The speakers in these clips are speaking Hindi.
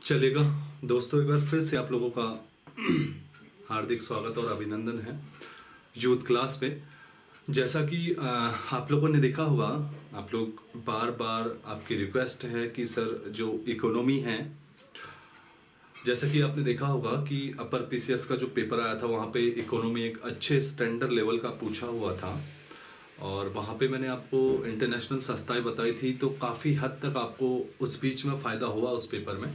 चलेगा। दोस्तों, एक बार फिर से आप लोगों का हार्दिक स्वागत और अभिनंदन है यूथ क्लास पे। जैसा कि आप लोगों ने देखा होगा, आप लोग बार बार आपकी रिक्वेस्ट है कि सर जो इकोनॉमी है, जैसा कि आपने देखा होगा कि अपर पीसीएस का जो पेपर आया था वहाँ पे इकोनॉमी एक अच्छे स्टैंडर्ड लेवल का पूछा हुआ था और वहाँ पे मैंने आपको इंटरनेशनल संस्थाएं बताई थी, तो काफ़ी हद तक आपको उस बीच में फ़ायदा हुआ उस पेपर में।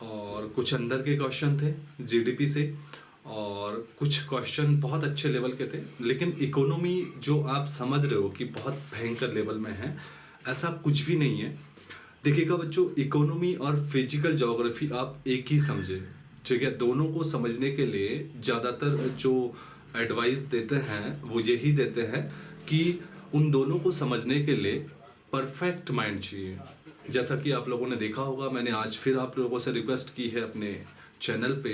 और कुछ अंदर के क्वेश्चन थे जीडीपी से और कुछ क्वेश्चन बहुत अच्छे लेवल के थे, लेकिन इकोनॉमी जो आप समझ रहे हो कि बहुत भयंकर लेवल में है, ऐसा कुछ भी नहीं है। देखिएगा बच्चों, इकोनॉमी और फिजिकल ज्योग्राफी आप एक ही समझे, ठीक है। दोनों को समझने के लिए ज़्यादातर जो एडवाइस देते हैं वो यही देते हैं कि उन दोनों को समझने के लिए परफेक्ट माइंड चाहिए। जैसा कि आप लोगों ने देखा होगा, मैंने आज फिर आप लोगों से रिक्वेस्ट की है अपने चैनल पे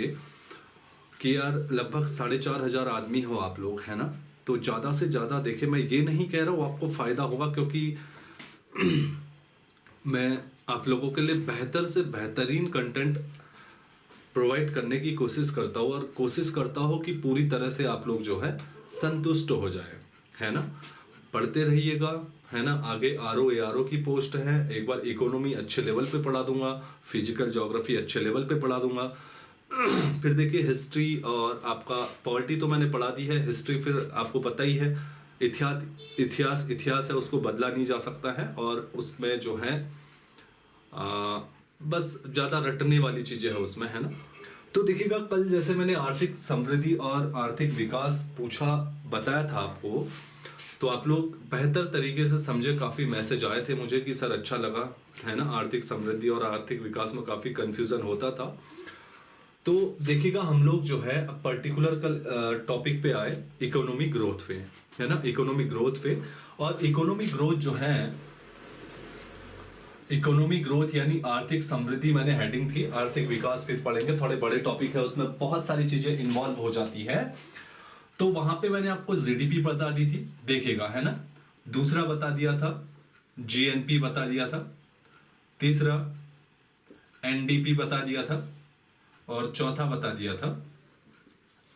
कि यार लगभग 4,500 आदमी हो आप लोग, है ना। तो ज़्यादा से ज़्यादा देखे, मैं ये नहीं कह रहा हूँ आपको फ़ायदा होगा, क्योंकि मैं आप लोगों के लिए बेहतर से बेहतरीन कंटेंट प्रोवाइड करने की कोशिश करता हूँ और कोशिश करता हूँ कि पूरी तरह से आप लोग जो है संतुष्ट हो जाए, है ना। पढ़ते रहिएगा, है ना। आगे आरओ एआरओ की पोस्ट है, एक बार इकोनॉमी अच्छे लेवल पे पढ़ा दूंगा, फिजिकल ज्योग्राफी अच्छे लेवल पे पढ़ा दूंगा। फिर देखिए हिस्ट्री और आपका पॉलिटी तो मैंने पढ़ा दी है, हिस्ट्री फिर आपको पता ही है, इतिहास है, उसको बदला नहीं जा सकता है और उसमें जो है बस ज़्यादा रटने वाली चीज़ें है उसमें, है ना। तो देखिएगा, कल जैसे मैंने आर्थिक समृद्धि और आर्थिक विकास बताया था आपको, तो आप लोग बेहतर तरीके से समझे। काफ़ी मैसेज आए थे मुझे कि सर अच्छा लगा, है ना। आर्थिक समृद्धि और आर्थिक विकास में काफ़ी कंफ्यूजन होता था। तो देखिएगा, हम लोग जो है पर्टिकुलर कल टॉपिक पे आए, इकोनॉमिक ग्रोथ पे, है ना। इकोनॉमिक ग्रोथ पे, और इकोनॉमिक ग्रोथ जो है, इकोनॉमिक ग्रोथ यानी आर्थिक समृद्धि मैंने हेडिंग थी, आर्थिक विकास फिर पढ़ेंगे। थोड़े बड़े टॉपिक है, उसमें बहुत सारी चीजें इन्वॉल्व हो जाती है। तो वहां पे मैंने आपको जीडीपी बता दी थी, देखिएगा, है ना। दूसरा बता दिया था जीएनपी बता दिया था, तीसरा एनडीपी बता दिया था और चौथा बता दिया था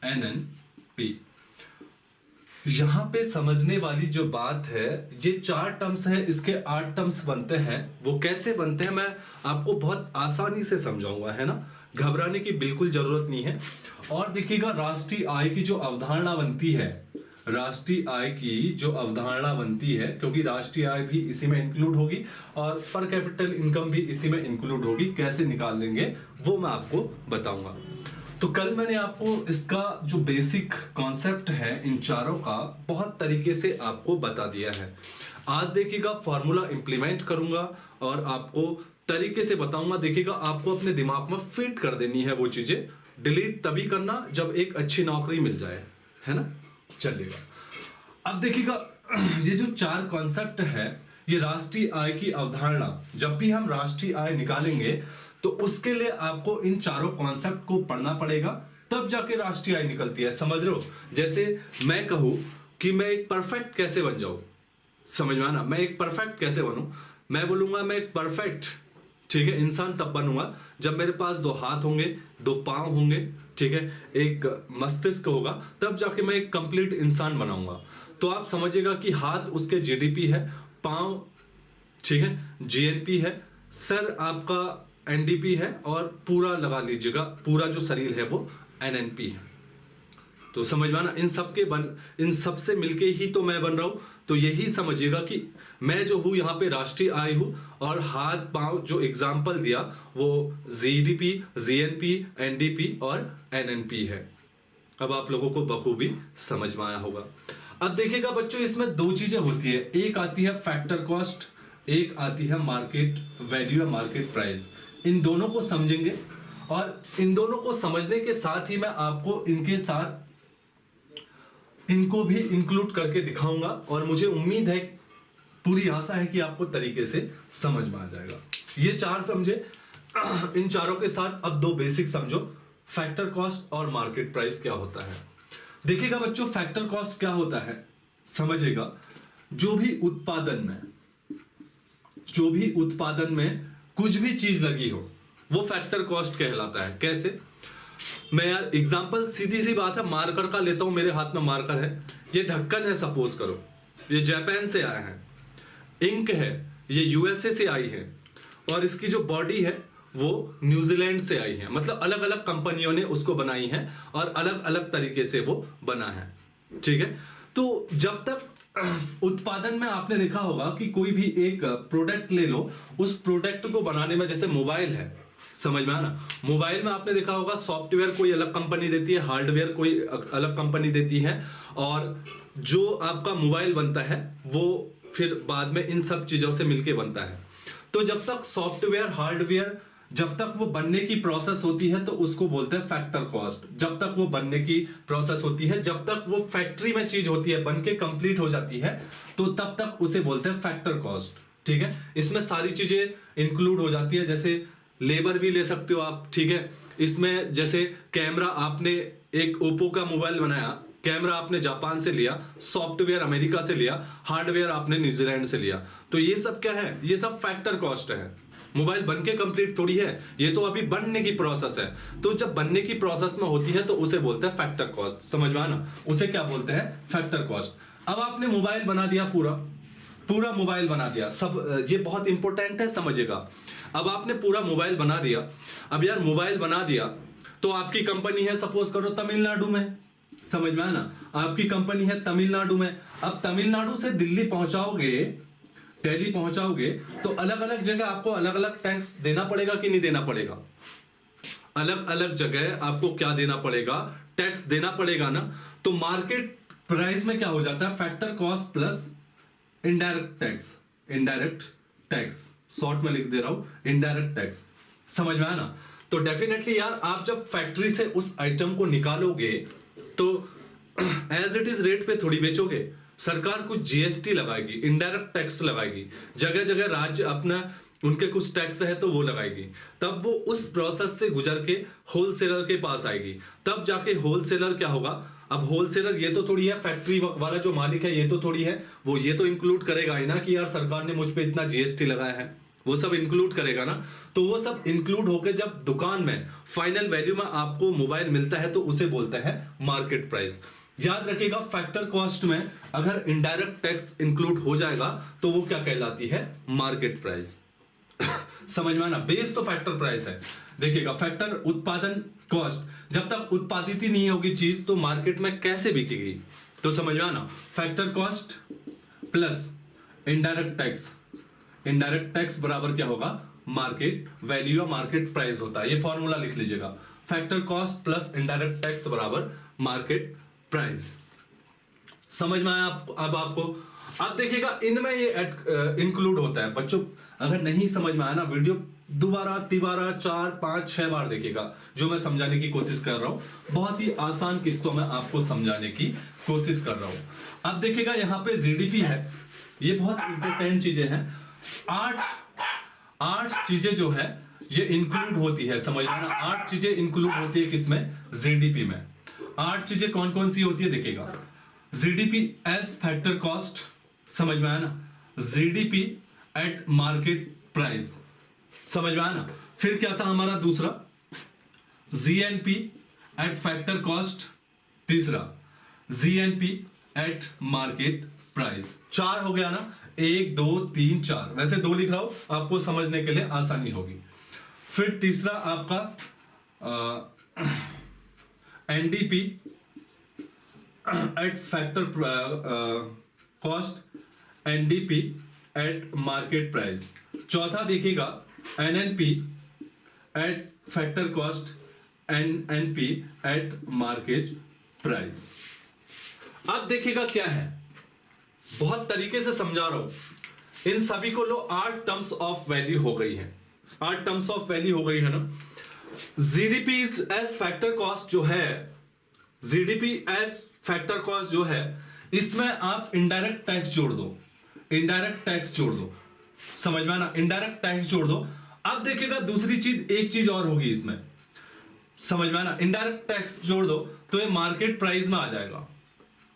एनएनपी। यहां पे समझने वाली जो बात है, ये 4 टर्म्स है, इसके 8 टर्म्स बनते हैं। वो कैसे बनते हैं मैं आपको बहुत आसानी से समझाऊंगा, है ना। घबराने की बिल्कुल जरूरत नहीं है। और देखिएगा, राष्ट्रीय आय की जो अवधारणा बनती है, राष्ट्रीय आय की जो अवधारणा बनती है, क्योंकि राष्ट्रीय आय भी इसी में इंक्लूड होगी और पर कैपिटल इनकम भी इसी में इंक्लूड होगी। कैसे निकाल लेंगे वो मैं आपको बताऊंगा। तो कल मैंने आपको इसका जो बेसिक कॉन्सेप्ट है इन चारों का बहुत तरीके से आपको बता दिया है। आज देखिएगा, फॉर्मूला इंप्लीमेंट करूंगा और आपको तरीके से बताऊंगा। देखिएगा, आपको अपने दिमाग में फिट कर देनी है वो चीजें। डिलीट तभी करना जब एक अच्छी नौकरी मिल जाए, है ना। चलिएगा, अब देखिएगा, ये जो 4 कॉन्सेप्ट है, ये राष्ट्रीय आय की अवधारणा, जब भी हम राष्ट्रीय आय निकालेंगे तो उसके लिए आपको इन चारों कॉन्सेप्ट को पढ़ना पड़ेगा, तब जाके राष्ट्रीय आय निकलती है। समझ रहे हो। जैसे मैं कहूं कि मैं एक परफेक्ट कैसे बन जाऊं, समझ में आना। मैं एक परफेक्ट कैसे बनूं, मैं बोलूंगा मैं एक परफेक्ट, ठीक है, इंसान तब बनूंगा जब मेरे पास 2 हाथ होंगे, 2 पांव होंगे, ठीक है, एक मस्तिष्क होगा, तब जाके मैं एक कंप्लीट इंसान बनाऊंगा। तो आप समझिएगा कि हाथ उसके जीडीपी है, पांव, ठीक है, जीएनपी है, सर आपका एनडीपी है और पूरा लगा लीजिएगा, पूरा जो शरीर है वो एनएनपी है। तो समझ में आना, इन सब से मिलके ही तो मैं बन रहा हूं। तो यही समझिएगा कि मैं जो हूं यहाँ पे राष्ट्रीय आय हूं, और हाथ पांव जो एग्जाम्पल दिया वो जीडीपी, जीएनपी, एनडीपी और एनएनपी है। अब आप लोगों को बखूबी समझ में आया होगा। अब देखिएगा बच्चों, इसमें 2 चीजें होती है, एक आती है फैक्टर कॉस्ट, एक आती है मार्केट वैल्यू या मार्केट प्राइस। इन दोनों को समझेंगे और इन दोनों को समझने के साथ ही मैं आपको इनके साथ इनको भी इंक्लूड करके दिखाऊंगा, और मुझे उम्मीद है, पूरी आशा है कि आपको तरीके से समझ में आ जाएगा। ये 4 समझे, इन चारों के साथ अब 2 बेसिक समझो, फैक्टर कॉस्ट और मार्केट प्राइस क्या होता है। देखिएगा बच्चों, फैक्टर कॉस्ट क्या होता है समझिएगा। जो भी उत्पादन में कुछ भी चीज लगी हो, वो फैक्टर कॉस्ट कहलाता है। कैसे? मैं यार एग्जांपल सीधी सी बात है मार्कर का लेता हूं, मेरे हाथ में मार्कर है, ये ढक्कन है सपोज करो, ये जापान से आया है, इंक है ये यूएसए से आई है, और इसकी जो बॉडी है वो न्यूजीलैंड से आई है। मतलब अलग अलग कंपनियों ने उसको बनाई है और अलग अलग तरीके से वो बना है, ठीक है। तो जब तक उत्पादन में आपने देखा होगा कि कोई भी एक प्रोडक्ट ले लो, उस प्रोडक्ट को बनाने में, जैसे मोबाइल है, समझ में आना, मोबाइल में आपने देखा होगा सॉफ्टवेयर कोई अलग कंपनी देती है, हार्डवेयर कोई अलग कंपनी देती है, और जो आपका मोबाइल बनता है वो फिर बाद में इन सब चीजों से मिलके बनता है। तो जब तक सॉफ्टवेयर हार्डवेयर जब तक वो बनने की प्रोसेस होती है तो उसको बोलते हैं फैक्टर कॉस्ट। जब तक वो बनने की प्रोसेस होती है, जब तक वो फैक्ट्री में चीज होती है, बन के कंप्लीट हो जाती है, तो तब तक उसे बोलते हैं फैक्टर कॉस्ट, ठीक है। इसमें सारी चीजें इंक्लूड हो जाती है, जैसे लेबर भी ले सकते हो आप, ठीक है। इसमें जैसे कैमरा, आपने एक ओप्पो का मोबाइल बनाया, कैमरा आपने जापान से लिया, सॉफ्टवेयर अमेरिका से लिया, हार्डवेयर आपने न्यूजीलैंड से लिया, तो ये सब क्या है? ये सब फैक्टर कॉस्ट है। मोबाइल बन के कंप्लीट थोड़ी है, ये तो अभी बनने की प्रोसेस है। तो जब बनने की प्रोसेस में होती है तो उसे बोलते हैं फैक्टर कॉस्ट, समझ में आना, उसे क्या बोलते हैं? Factor cost. अब आपने मोबाइल बना दिया, पूरा मोबाइल बना दिया, सब ये बहुत इंपॉर्टेंट है, समझिएगा। अब आपने पूरा मोबाइल बना दिया, अब यार मोबाइल बना दिया तो आपकी कंपनी है सपोज करो तमिलनाडु में, समझ में आना, आपकी कंपनी है तमिलनाडु में। अब तमिलनाडु से दिल्ली पहुंचाओगे, दिल्ली पहुंचाओगे, तो अलग अलग जगह आपको अलग अलग टैक्स देना पड़ेगा कि नहीं देना पड़ेगा? अलग अलग जगह आपको क्या देना पड़ेगा? टैक्स देना पड़ेगा ना। तो मार्केट प्राइस में क्या हो जाता है? Factor cost plus indirect tax, indirect tax, short में लिख दे रहा हूं इनडायरेक्ट टैक्स, समझ में आना। तो डेफिनेटली यार आप जब फैक्ट्री से उस आइटम को निकालोगे तो एज इट इज रेट पे थोड़ी बेचोगे, सरकार कुछ जीएसटी लगाएगी, इनडायरेक्ट टैक्स लगाएगी, जगह जगह राज्य अपना उनके कुछ टैक्स है तो वो लगाएगी, तब वो उस प्रोसेस से गुजर के होलसेलर के पास आएगी, तब जाके होलसेलर क्या होगा? अब होलसेलर ये तो थोड़ी है, फैक्ट्री वाला जो मालिक है ये तो थोड़ी है, वो ये तो इंक्लूड करेगा ही ना कि यार सरकार ने मुझ पे इतना जीएसटी लगाया है, वो सब इंक्लूड करेगा ना। तो वो सब इंक्लूड होकर जब दुकान में फाइनल वैल्यू में आपको मोबाइल मिलता है तो उसे बोलते हैं मार्केट प्राइस। याद रखिएगा फैक्टर कॉस्ट में अगर इनडायरेक्ट टैक्स इंक्लूड हो जाएगा तो वो क्या कहलाती है? Market price. समझ में आना, बेस तो फैक्टर प्राइस है। देखिएगा फैक्टर उत्पादन कॉस्ट, जब तक उत्पादित ही नहीं होगी चीज तो मार्केट में कैसे बिकेगी? तो समझ में आना, factor cost plus indirect tax, indirect tax बराबर क्या होगा? मार्केट वैल्यू या मार्केट प्राइस होता है। ये फॉर्मूला लिख लीजिएगा, factor cost plus indirect tax बराबर मार्केट प्राइस। समझ में आया अब आपको? अब देखिएगा इनमें ये इंक्लूड होता है। बच्चों अगर नहीं समझ में आया ना, वीडियो दोबारा तिबारा 4 5 6 बार देखिएगा, जो मैं समझाने की कोशिश कर रहा हूं, बहुत ही आसान किस्तों में आपको समझाने की कोशिश कर रहा हूं। अब देखिएगा यहाँ पे जीडीपी है, ये बहुत इंपॉर्टेंट चीजें हैं। 8 चीजें जो है ये इंक्लूड होती है, समझ में ना, 8 चीजें इंक्लूड होती है किसमें? जीडीपी में। 8 चीजें कौन कौन सी होती है देखिएगा। जीडीपी एज फैक्टर कॉस्ट, समझ में आया ना, जीडीपी एट मार्केट प्राइस, समझ में आया ना। फिर क्या था हमारा दूसरा? जीएनपी एट फैक्टर कॉस्ट, तीसरा जीएनपी एट मार्केट प्राइस। 4 हो गया ना, 1 2 3 4, वैसे 2 लिख रहा हूं आपको समझने के लिए आसानी होगी। फिर तीसरा आपका NDP at factor cost, NDP at market price. चौथा देखिएगा NNP eight factor cost, NNP eight market price. अब देखिएगा क्या है, बहुत तरीके से समझा रहा हूं। इन सभी को लो 8 टर्म्स ऑफ वैल्यू हो गई है, 8 टर्म्स ऑफ वैल्यू हो गई है ना। जीडीपी एज फैक्टर कॉस्ट जो है, जीडीपी एज फैक्टर कॉस्ट जो है, इसमें आप इनडायरेक्ट टैक्स जोड़ दो, इनडायरेक्ट टैक्स जोड़ दो, समझ में आना, इनडायरेक्ट टैक्स जोड़ दो। अब देखिएगा दूसरी चीज, एक चीज और होगी इसमें, समझ में आना, इनडायरेक्ट टैक्स जोड़ दो तो ये मार्केट प्राइस में आ जाएगा,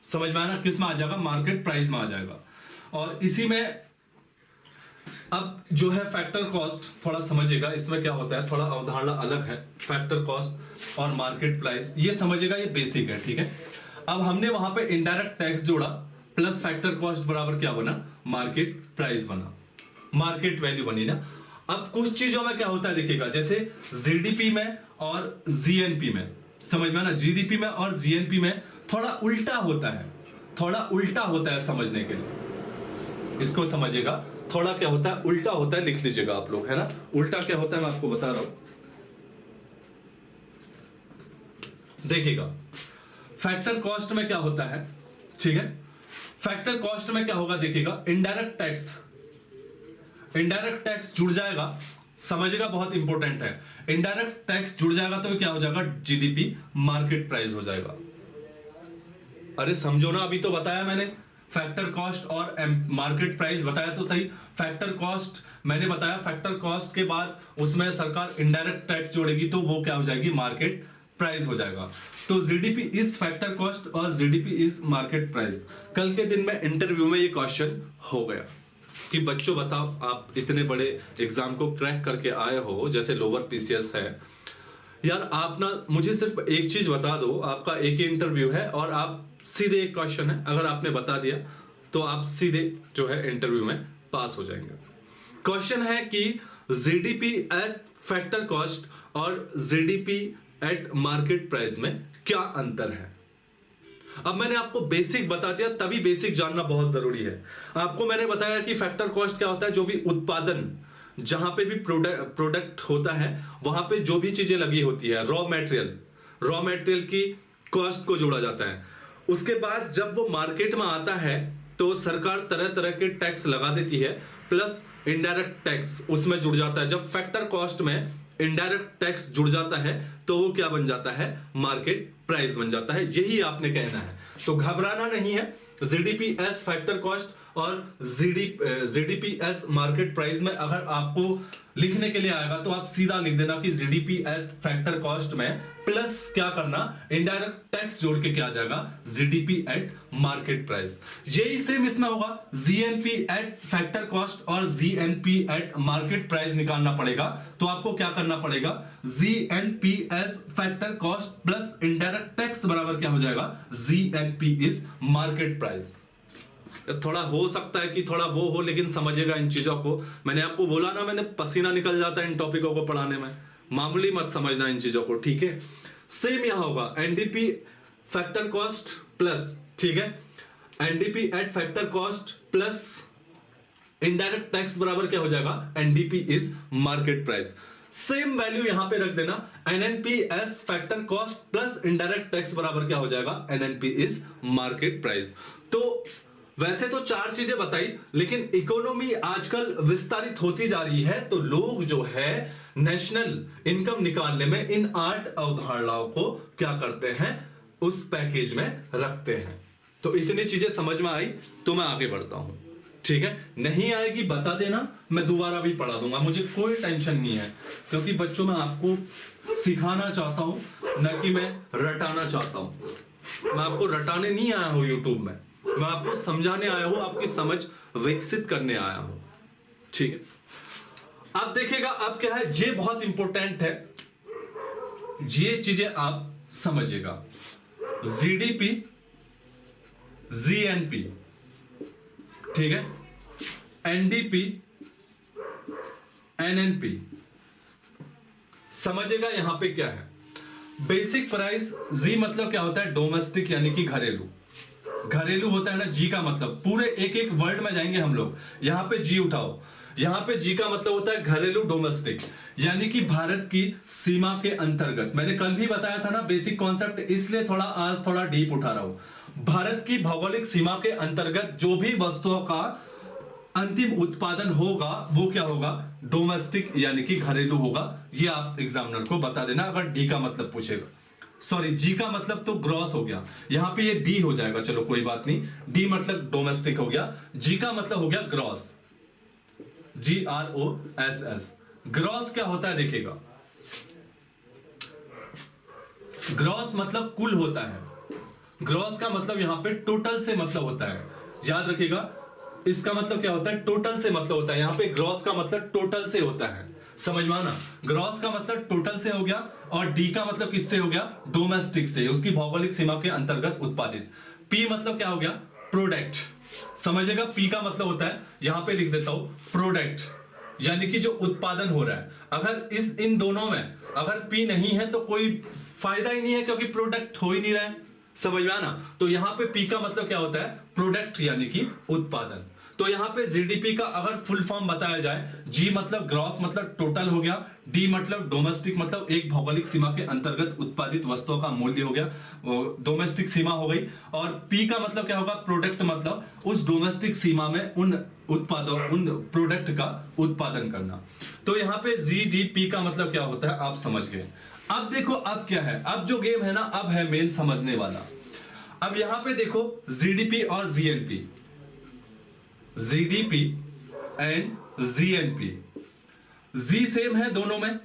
समझ में आना, किस में आ जाएगा? मार्केट प्राइस में आ जाएगा। और इसी में अब जो है फैक्टर कॉस्ट थोड़ा समझिएगा, इसमें क्या होता है, थोड़ा अवधारणा अलग है। फैक्टर कॉस्ट और मार्केट प्राइस ये समझिएगा, ये बेसिक है, ठीक है। अब हमने वहां पे इनडायरेक्ट टैक्स जोड़ा प्लस फैक्टर कॉस्ट बराबर क्या बना, मार्केट प्राइस बना, मार्केट वैल्यू बनी ना। अब कुछ चीजों में क्या होता है देखिएगा, जैसे जीडीपी में और जीएनपी में, समझ में ना, जीडीपी में और जीएनपी में थोड़ा उल्टा होता है, थोड़ा उल्टा होता है समझने के लिए, इसको समझिएगा। थोड़ा क्या होता है, उल्टा होता है, लिख लीजिएगा आप लोग, है ना। उल्टा क्या होता है मैं आपको बता रहा हूं, देखिएगा। फैक्टर कॉस्ट में क्या होता है, ठीक है, फैक्टर कॉस्ट में क्या होगा देखिएगा, इनडायरेक्ट टैक्स, इनडायरेक्ट टैक्स जुड़ जाएगा, समझिएगा, बहुत इंपॉर्टेंट है। इनडायरेक्ट टैक्स जुड़ जाएगा तो क्या हो जाएगा, जीडीपी मार्केट प्राइस हो जाएगा। अरे समझो ना, अभी तो बताया मैंने, फैक्टर कॉस्ट और मार्केट प्राइस बताया तो सही। फैक्टर कॉस्ट मैंने बताया, फैक्टर कॉस्ट के बाद उसमें सरकार इनडायरेक्ट टैक्स जोड़ेगी तो वो क्या हो जाएगी, मार्केट प्राइस हो जाएगा। तो जीडीपी इज फैक्टर कॉस्ट और जीडीपी इज मार्केट प्राइस। कल के दिन में इंटरव्यू में ये क्वेश्चन हो गया कि बच्चों बताओ, आप इतने बड़े एग्जाम को क्रैक करके आए हो, जैसे लोअर पीसीएस है यार, आप ना मुझे सिर्फ एक चीज बता दो, आपका एक ही इंटरव्यू है और आप सीधे, एक क्वेश्चन है, अगर आपने बता दिया तो आप सीधे जो है इंटरव्यू में पास हो जाएंगे। क्वेश्चन है कि जीडीपी एट फैक्टर कॉस्ट और जीडीपी एट मार्केट प्राइस में क्या अंतर है। अब मैंने आपको बेसिक बता दिया, तभी बेसिक जानना बहुत जरूरी है। आपको मैंने बताया कि फैक्टर कॉस्ट क्या होता है, जो भी उत्पादन, जहां पे भी प्रोडक्ट होता है वहां पे जो भी चीजें लगी होती है, रॉ मटेरियल की कॉस्ट को जोड़ा जाता है। उसके बाद जब वो मार्केट में आता है तो सरकार तरह तरह के टैक्स लगा देती है, प्लस इनडायरेक्ट टैक्स उसमें जुड़ जाता है। जब फैक्टर कॉस्ट में इनडायरेक्ट टैक्स जुड़ जाता है तो वो क्या बन जाता है, मार्केट प्राइस बन जाता है। यही आपने कहना है, तो घबराना नहीं है। जीडीपी एस फैक्टर कॉस्ट और जीडीपी एस मार्केट प्राइस में अगर आपको लिखने के लिए आएगा तो आप सीधा लिख देना कि जीडीपी एट फैक्टर कॉस्ट में प्लस क्या करना, इनडायरेक्ट टैक्स जोड़ के क्या आ जाएगा, जीडीपी एट मार्केट प्राइस। यही सेम इसमें होगा, जीएनपी एट फैक्टर कॉस्ट और जीएनपी एट मार्केट प्राइस निकालना पड़ेगा। तो आपको क्या करना पड़ेगा, GNP S factor cost plus indirect tax बराबर क्या हो जाएगा, जीएनपी इज मार्केट प्राइस। थोड़ा हो सकता है कि थोड़ा वो हो, लेकिन समझिएगा इन चीजों को। मैंने आपको बोला ना, मैंने पसीना निकल जाता है इन टॉपिकों को पढ़ाने में, मामूली मत समझना इन चीजों को, ठीक है। सेम यहां होगा, एनडीपी फैक्टर कॉस्ट प्लस, ठीक है, NDP at factor cost plus indirect tax बराबर क्या हो जाएगा, NDP is market price. Same value यहां पे रख देना, NNP S factor cost plus indirect tax बराबर क्या हो जाएगा, एनएनपी इज मार्केट प्राइस। तो वैसे तो चार चीजें बताई, लेकिन इकोनॉमी आजकल विस्तारित होती जा रही है, तो लोग जो है नेशनल इनकम निकालने में इन 8 अवधारणाओं को क्या करते हैं, उस पैकेज में रखते हैं। तो इतनी चीजें समझ में आई तो मैं आगे बढ़ता हूं, ठीक है। नहीं आएगी बता देना, मैं दोबारा भी पढ़ा दूंगा, मुझे कोई टेंशन नहीं है, क्योंकि बच्चों मैं आपको सिखाना चाहता हूं, न कि मैं रटाना चाहता हूं। मैं आपको रटाने नहीं आया हूं यूट्यूब में, मैं आपको समझाने आया हूं, आपकी समझ विकसित करने आया हूं, ठीक है। अब देखिएगा, अब क्या है, ये बहुत इंपॉर्टेंट है, ये चीजें आप समझिएगा। जीडीपी, जीएनपी, ठीक है, एनडीपी, एनएनपी, समझिएगा यहां पे क्या है। बेसिक प्राइस, जी मतलब क्या होता है, डोमेस्टिक यानी कि घरेलू, घरेलू होता है ना, जी का मतलब, पूरे एक एक वर्ड में जाएंगे हम लोग, यहां पे जी उठाओ, यहां पे जी का मतलब होता है घरेलू, डोमेस्टिक, यानी कि भारत की सीमा के अंतर्गत। मैंने कल भी बताया था ना बेसिक कॉन्सेप्ट, इसलिए थोड़ा आज थोड़ा डीप उठा रहा हूं। भारत की भौगोलिक सीमा के अंतर्गत जो भी वस्तुओं का अंतिम उत्पादन होगा वो क्या होगा, डोमेस्टिक यानी कि घरेलू होगा। ये आप एग्जामिनर को बता देना अगर डी का मतलब पूछेगा। सॉरी, जी का मतलब तो ग्रॉस हो गया, यहां पे ये डी हो जाएगा, चलो कोई बात नहीं, डी मतलब डोमेस्टिक हो गया, जी का मतलब हो गया ग्रॉस, GROSS। ग्रॉस क्या होता है देखिएगा, ग्रॉस मतलब कुल होता है, ग्रॉस का मतलब यहां पे टोटल से मतलब होता है, याद रखिएगा। इसका मतलब क्या होता है, टोटल से मतलब होता है। यहाँ पे ग्रॉस का मतलब टोटल से होता है, समझ में आना। ग्रॉस का मतलब टोटल से हो गया, और डी का मतलब किससे हो गया, डोमेस्टिक से, उसकी भौगोलिक सीमा के अंतर्गत उत्पादित। पी मतलब क्या हो गया, प्रोडक्ट, समझेगा। पी का मतलब होता है, यहां पे लिख देता हूं, प्रोडक्ट, यानी कि जो उत्पादन हो रहा है। अगर इन दोनों में अगर पी नहीं है तो कोई फायदा ही नहीं है, क्योंकि प्रोडक्ट हो ही नहीं रहा है, समझ में आना। तो यहां पे पी का मतलब क्या होता है, प्रोडक्ट यानी कि उत्पादन। तो यहां पे जीडीपी का अगर फुल फॉर्म बताया जाए, जी मतलब ग्रॉस मतलब टोटल हो गया, डी मतलब डोमेस्टिक मतलब एक भौगोलिक सीमा के अंतर्गत उत्पादित वस्तुओं का मूल्य हो गया, डोमेस्टिक सीमा हो गई। और पी का मतलब क्या होगा, प्रोडक्ट मतलब उस डोमेस्टिक सीमा में उन उत्पादों, उन प्रोडक्ट का उत्पादन करना। तो यहाँ पे जीडीपी का मतलब क्या होता है आप समझ गए। अब देखो अब क्या है, अब जो गेम है ना, अब है मेन समझने वाला। अब यहां पे देखो जीडीपी और जीएनपी, जीडीपी एंड जीएनपी, जी सेम है दोनों में,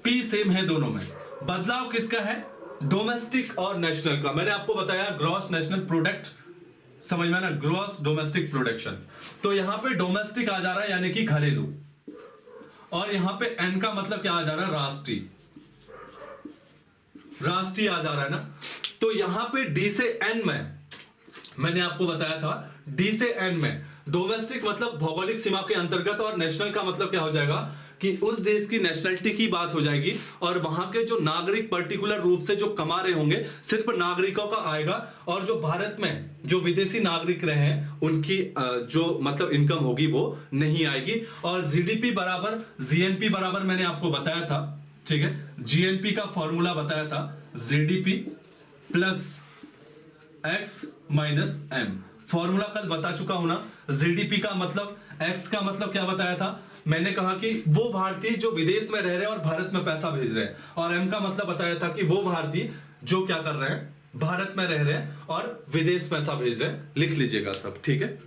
पी सेम है दोनों में। बदलाव किसका है, डोमेस्टिक और नेशनल का। मैंने आपको बताया ग्रॉस नेशनल प्रोडक्ट, समझ में ना, ग्रॉस डोमेस्टिक प्रोडक्शन। तो यहां पे डोमेस्टिक आ जा रहा है यानी कि घरेलू, और यहां पे एन का मतलब क्या आ जा रहा है, राष्ट्रीय, राष्ट्रीय आ जा रहा है ना। तो यहां पे डी से एन में मैंने आपको बताया था, डी से एन में डोमेस्टिक मतलब भौगोलिक सीमा के अंतर्गत, और नेशनल का मतलब क्या हो जाएगा कि उस देश की नेशनलिटी की बात हो जाएगी, और वहां के जो नागरिक पर्टिकुलर रूप से जो कमा रहे होंगे सिर्फ नागरिकों का आएगा, और जो भारत में जो विदेशी नागरिक रहे हैं उनकी जो मतलब इनकम होगी वो नहीं आएगी। और जीडीपी बराबर जीएनपी बराबर मैंने आपको बताया था, ठीक है, जीएनपी का फॉर्मूला बताया था, GDP plus X minus M. Formula कल बता चुका हूं ना। जीडीपी का मतलब, एक्स का मतलब क्या बताया था, मैंने कहा कि वो भारतीय जो विदेश में रह रहे हैं और भारत में पैसा भेज रहे हैं, और एम का मतलब बताया था कि वो भारतीय जो क्या कर रहे हैं, भारत में रह रहे हैं और विदेश पैसा भेज रहे हैं। लिख लीजिएगा सब, ठीक है।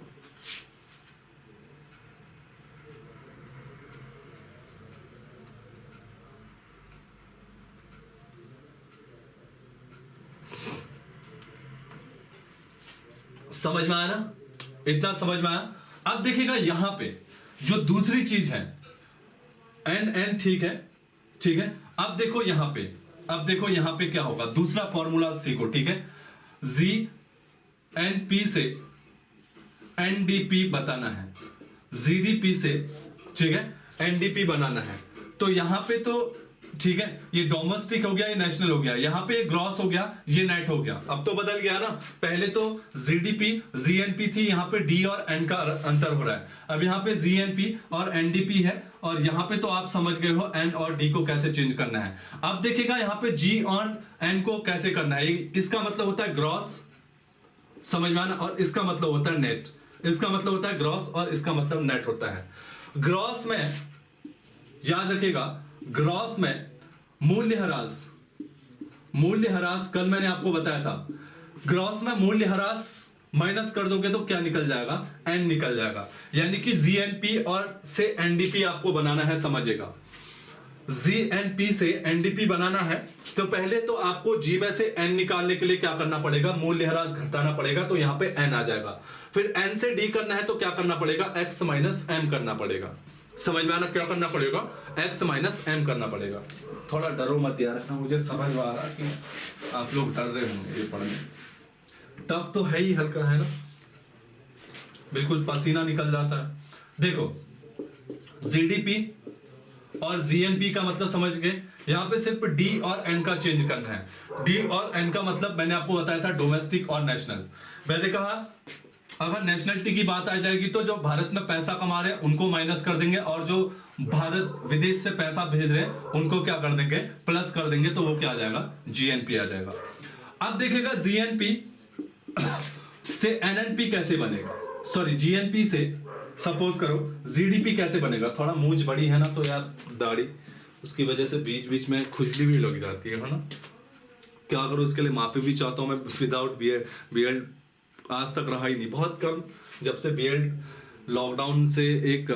समझ में आया ना, इतना समझ में आया। अब देखिएगा यहां पे जो दूसरी चीज है, एन एन, ठीक है, ठीक है। अब देखो यहां पे, अब देखो यहां पे क्या होगा, दूसरा फॉर्मूला सीखो, ठीक है। जी एन पी से एनडीपी बताना है, जीडीपी से, ठीक है, एनडीपी बनाना है। तो यहां पे तो ठीक है, ये डोमेस्टिक हो गया, ये नेशनल हो गया, यहां पे ग्रॉस हो गया, ये नेट हो गया। अब तो बदल गया ना, पहले तो जीडीपी जीएनपी थी, यहां पे डी और एन का अंतर हो रहा है। अब यहां पे जीएनपी और एनडीपी है, और यहां पे तो आप समझ गए हो एन और डी को कैसे चेंज करना है। अब देखिएगा यहां पे जी और एन को कैसे करना है। इसका मतलब होता है ग्रॉस, समझ में आना, और इसका मतलब होता है नेट। इसका मतलब होता है ग्रॉस और इसका मतलब नेट होता है। ग्रॉस में याद रखिएगा, ग्रॉस में मूल्यह्रास, मूल्यह्रास कल मैंने आपको बताया था, ग्रॉस में मूल्यह्रास माइनस कर दोगे तो क्या निकल जाएगा, एन निकल जाएगा। यानी कि जीएनपी और से एनडीपी आपको बनाना है, समझेगा। जीएनपी से एनडीपी बनाना है तो पहले तो आपको जी में से एन निकालने के लिए क्या करना पड़ेगा, मूल्यह्रास घटाना पड़ेगा, तो यहां पे एन आ जाएगा। फिर एन से डी करना है तो क्या करना पड़ेगा, एक्स माइनस एम करना पड़ेगा। समझ में आना, क्या करना पड़ेगा, एक्स माइनस एम करना पड़ेगा। थोड़ा डरो मत यार, मुझे समझ में आ रहा कि आप लोग डर रहे होंगे ये पढ़ने, टफ तो है ही, हल्का है ना, बिल्कुल पसीना निकल जाता है। देखो जीडीपी और जीएनपी का मतलब समझ गए, यहां पे सिर्फ डी और एन का चेंज करना है। डी और एन का मतलब मैंने आपको बताया था डोमेस्टिक और नेशनल। मैंने कहा अगर नेशनलिटी की बात आ जाएगी तो जो भारत में पैसा कमा रहे हैं उनको माइनस कर देंगे, और जो भारत विदेश से पैसा भेज रहे हैं उनको क्या कर देंगे, प्लस कर देंगे, तो वो क्या आ जाएगा, जीएनपी आ जाएगा। अब देखिएगा जीएनपी से एनएनपी कैसे बनेगा, सॉरी जीएनपी से सपोज करो जीडीपी कैसे बनेगा। थोड़ा मूंछ बड़ी है ना तो यार दाढ़ी, उसकी वजह से बीच बीच में खुजली भी लग जाती है ना, क्या करूं, इसके लिए माफी भी चाहता हूं मैं। विदाउट बीएड आज तक रहा ही नहीं, बहुत कम, जब से बीएड लॉकडाउन से एक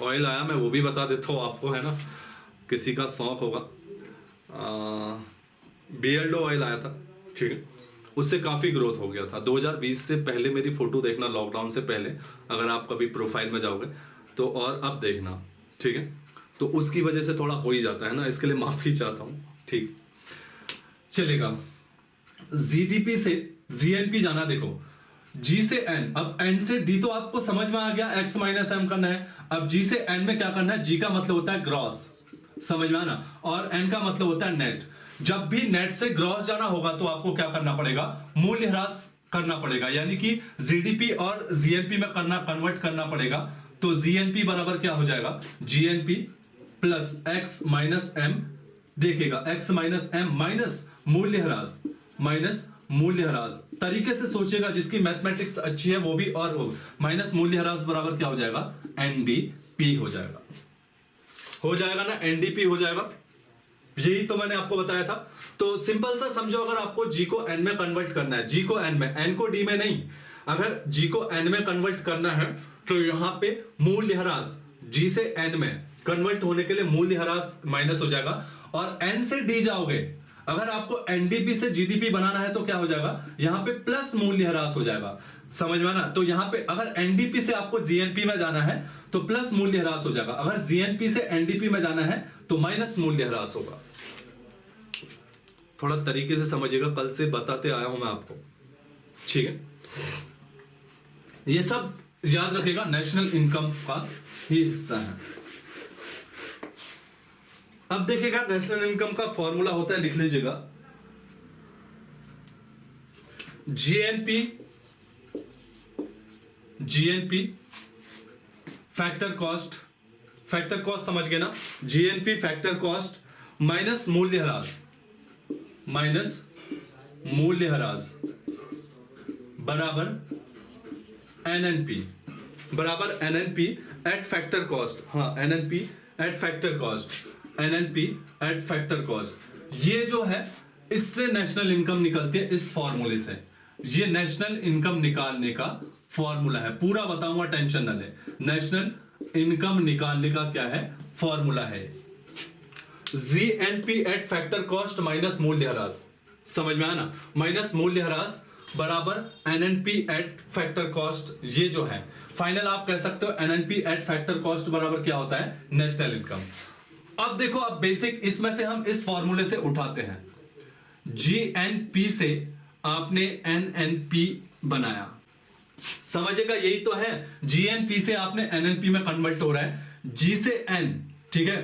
ऑयल आया, मैं वो भी बता देता हूँ आपको, है ना, किसी का शौक होगा। बीएलडो ऑयल आया था, ठीक है, उससे काफी ग्रोथ हो गया था। 2020 से पहले मेरी फोटो देखना, लॉकडाउन से पहले, अगर आप कभी प्रोफाइल में जाओगे तो, और अब देखना, ठीक है। तो उसकी वजह से थोड़ा हो ही जाता है ना, इसके लिए माफी चाहता हूं, ठीक चलेगा। जीडीपी से जीएनपी जाना, देखो जी से एन, अब एन से डी तो आपको समझ में आ गया, एक्स माइनस एम करना है। अब जी से एन में क्या करना है, जी का मतलब होता है ग्रॉस, समझ में आना, और एन का मतलब होता है नेट। जब भी नेट से ग्रॉस जाना होगा तो आपको क्या करना पड़ेगा, मूल्य ह्रास करना पड़ेगा, यानी कि जीडीपी और जीएनपी में करना, कन्वर्ट करना पड़ेगा। तो जीएनपी बराबर क्या हो जाएगा, GNP plus X minus M, देखिएगा एक्स माइनस एम माइनस मूल्य ह्रास, माइनस मूल्य ह्रास, तरीके से सोचेगा, जिसकी मैथमेटिक्स अच्छी है वो भी, और हो माइनस मूल्य ह्रास बराबर क्या हो जाएगा, एनडीपी हो जाएगा, हो जाएगा ना, एनडीपी हो जाएगा। यही तो मैंने आपको बताया था। तो सिंपल सा समझो, अगर आपको जी को एन में कन्वर्ट करना है, जी को एन में, एन को डी में नहीं, अगर जी को एन में कन्वर्ट करना है तो यहां पे मूल्य ह्रास जी से एन में कन्वर्ट होने के लिए मूल्य ह्रास माइनस हो जाएगा, और एन से डी जाओगे, अगर आपको एनडीपी से जीडीपी बनाना है तो क्या हो जाएगा, यहां पे प्लस मूल्य ह्रास हो जाएगा, समझ में ना। तो यहां पे अगर एनडीपी से आपको जीएनपी में जाना है तो प्लस मूल्य ह्रास हो जाएगा, अगर जीएनपी से एनडीपी में जाना है तो माइनस मूल्य ह्रास होगा। थोड़ा तरीके से समझिएगा, कल से बताते आया हूं मैं आपको, ठीक है। ये सब याद रखिएगा, नेशनल इनकम का ही हिस्सा है। अब देखिएगा, नेशनल इनकम का फॉर्मूला होता है, लिख लीजिएगा, GNP, GNP factor cost, factor cost समझ गए ना, जीएनपी फैक्टर कॉस्ट माइनस मूल्य ह्रास, माइनस मूल्य ह्रास बराबर एनएनपी, बराबर एनएनपी एट फैक्टर कॉस्ट, हाँ NNP eight factor cost, NNP eight factor cost. ये जो है इससे नेशनल इनकम निकलती है, इस फॉर्मूले से। ये नेशनल इनकम निकालने का फॉर्मूला है, पूरा बताऊंगा, टेंशन न ले। नेशनल इनकम निकालने का क्या है, फॉर्मूला है GNP eight factor cost minus मूल्य ह्रास, समझ में आया ना, माइनस मूल्य ह्रास बराबर एनएनपी एट फैक्टर कॉस्ट। ये जो है फाइनल आप कह सकते हो, एनएनपी एट फैक्टर कॉस्ट बराबर क्या होता है, नेशनल इनकम। अब देखो, अब बेसिक इसमें से हम इस फॉर्मूले से उठाते हैं, जीएनपी से आपने एनएनपी बनाया, समझेगा, यही तो है, जीएनपी से आपने एनएनपी में कन्वर्ट हो रहा है, जी से एन, ठीक है,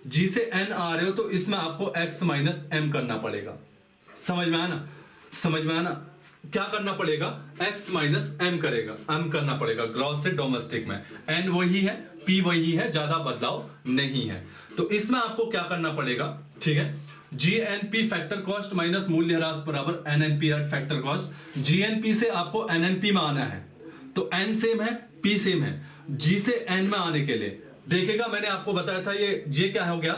जी से एन आ रहे हो तो इसमें आपको एक्स माइनस एम करना पड़ेगा, समझ में आया ना, समझ में आया ना, क्या करना पड़ेगा, एक्स माइनस एम करेगा, एम करना पड़ेगा, ग्रॉस से डोमेस्टिक में, एन वही है, पी वही है, ज्यादा बदलाव नहीं है। तो इसमें आपको क्या करना पड़ेगा, ठीक है, जीएनपी फैक्टर कॉस्ट माइनस मूल्य ह्रास बराबर NNP eight factor cost. GNP से आपको एनएनपी में आना है तो एन सेम है, पी सेम है, जी से एन में आने के लिए देखेगा, मैंने आपको बताया था, ये क्या हो गया,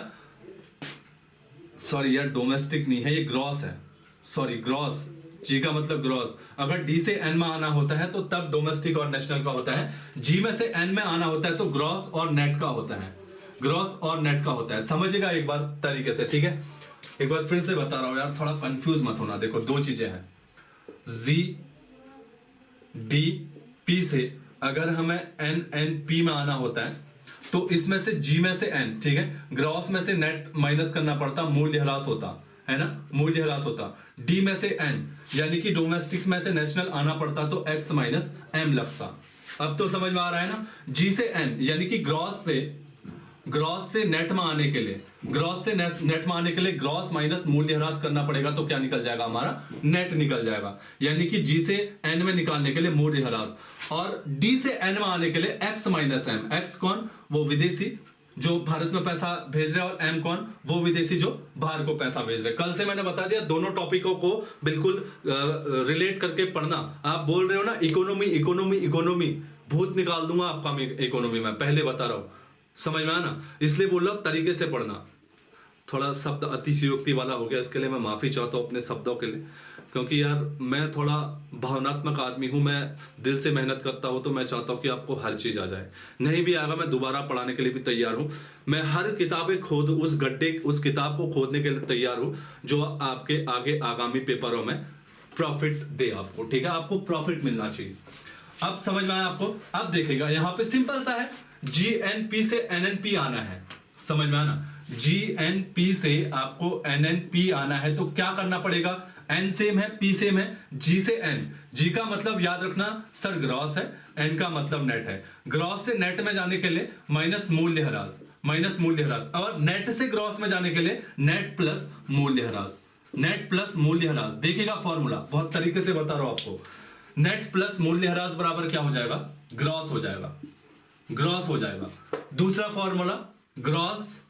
सॉरी यार, डोमेस्टिक नहीं है, ये ग्रॉस है, सॉरी ग्रॉस, जी का मतलब ग्रॉस। अगर डी से एन में आना होता है तो तब डोमेस्टिक और नेशनल का होता है, जी में से एन में आना होता है तो ग्रॉस और नेट का होता है, ग्रॉस और नेट का होता है, समझेगा एक बार तरीके से, ठीक है। एक बार फिर से बता रहा हूं यार, थोड़ा कंफ्यूज मत होना। देखो, दो चीजें हैं, जी डी पी से अगर हमें एन एन पी में आना होता है तो इसमें से जी में से एन, ठीक है, ग्रॉस में से नेट माइनस करना पड़ता, मूल्य ह्रास होता है ना, मूल्य ह्रास होता, डी में से एन यानी कि डोमेस्टिक्स में से नेशनल आना पड़ता तो एक्स माइनस एम लगता। अब तो समझ में आ रहा है ना, जी से एन यानी कि ग्रॉस से नेट में आने के लिए, ग्रॉस से नेट में आने के लिए ग्रॉस माइनस मूल्य ह्रास करना पड़ेगा, तो क्या निकल जाएगा, हमारा नेट निकल जाएगा, यानी कि जी से एन में निकालने के लिए मूल्य ह्रास, और डी से एन में आने के लिए एक्स माइनस एम। एक्स कौन, वो विदेशी जो भारत में पैसा भेज रहे, और एम कौन, वो विदेशी जो बाहर को पैसा भेज रहे। कल से मैंने बता दिया, दोनों टॉपिकों को बिल्कुल रिलेट करके पढ़ना। आप बोल रहे हो ना इकोनॉमी इकोनॉमी इकोनॉमी, भूत निकाल दूंगा आपका मैं इकोनॉमी में, पहले बता रहा हूं, समझ में आना, इसलिए बोल रहा हूं तरीके से पढ़ना। थोड़ा शब्द अतिशयोक्ति वाला हो गया, इसके लिए मैं माफी चाहता हूं अपने शब्दों के लिए, क्योंकि यार मैं थोड़ा भावनात्मक आदमी हूं, मैं दिल से मेहनत करता हूं, तो मैं चाहता हूं कि आपको हर चीज आ जाए। नहीं भी आएगा, मैं दोबारा पढ़ाने के लिए भी तैयार हूं। मैं हर किताबें खोद उस किताब को खोदने के लिए तैयार हूं जो आपके आगे आगामी पेपरों में प्रॉफिट दे आपको, ठीक है, आपको प्रॉफिट मिलना चाहिए। अब समझ में आया आपको? अब देखिएगा यहां पे सिंपल सा है, जीएनपी से एनएनपी आना है, समझ में आना, जीएनपी से आपको एनएनपी आना है, तो क्या करना पड़ेगा, एन सेम है, पी सेम है, जी से एन, जी का मतलब याद रखना सर ग्रॉस है, एन का मतलब नेट है, ग्रॉस से नेट में जाने के लिए माइनस मूल्यह्रास, माइनस मूल्यह्रास, और नेट से ग्रॉस में जाने के लिए नेट प्लस मूल्यह्रास, नेट प्लस मूल्यह्रास। देखिएगा फॉर्मूला बहुत तरीके से बता रहा हूं आपको, नेट प्लस मूल्यह्रास बराबर क्या हो जाएगा, ग्रॉस हो जाएगा, ग्रॉस हो जाएगा। दूसरा फॉर्मूला ग्रॉस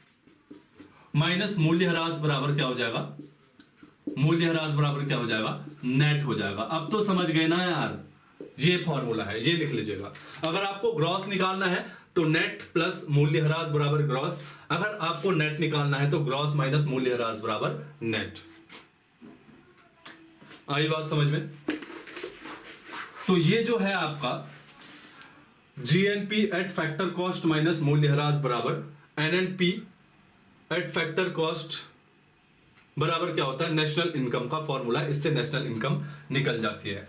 माइनस मूल्यह्रास बराबर क्या हो जाएगा, मूल्यह्रास बराबर क्या हो जाएगा, नेट हो जाएगा। अब तो समझ गए ना यार, ये फॉर्मूला है, ये लिख लीजिएगा। अगर आपको ग्रॉस निकालना है तो नेट प्लस मूल्यह्रास बराबर ग्रॉस, अगर आपको नेट निकालना है तो ग्रॉस माइनस मूल्यह्रास बराबर नेट। आई बात समझ में? तो ये जो है आपका GNP eight factor cost minus मूल्यह्रास बराबर एनएनपी एट फैक्टर कॉस्ट बराबर क्या होता है, नेशनल इनकम का फॉर्मूला, इससे नेशनल इनकम निकल जाती है।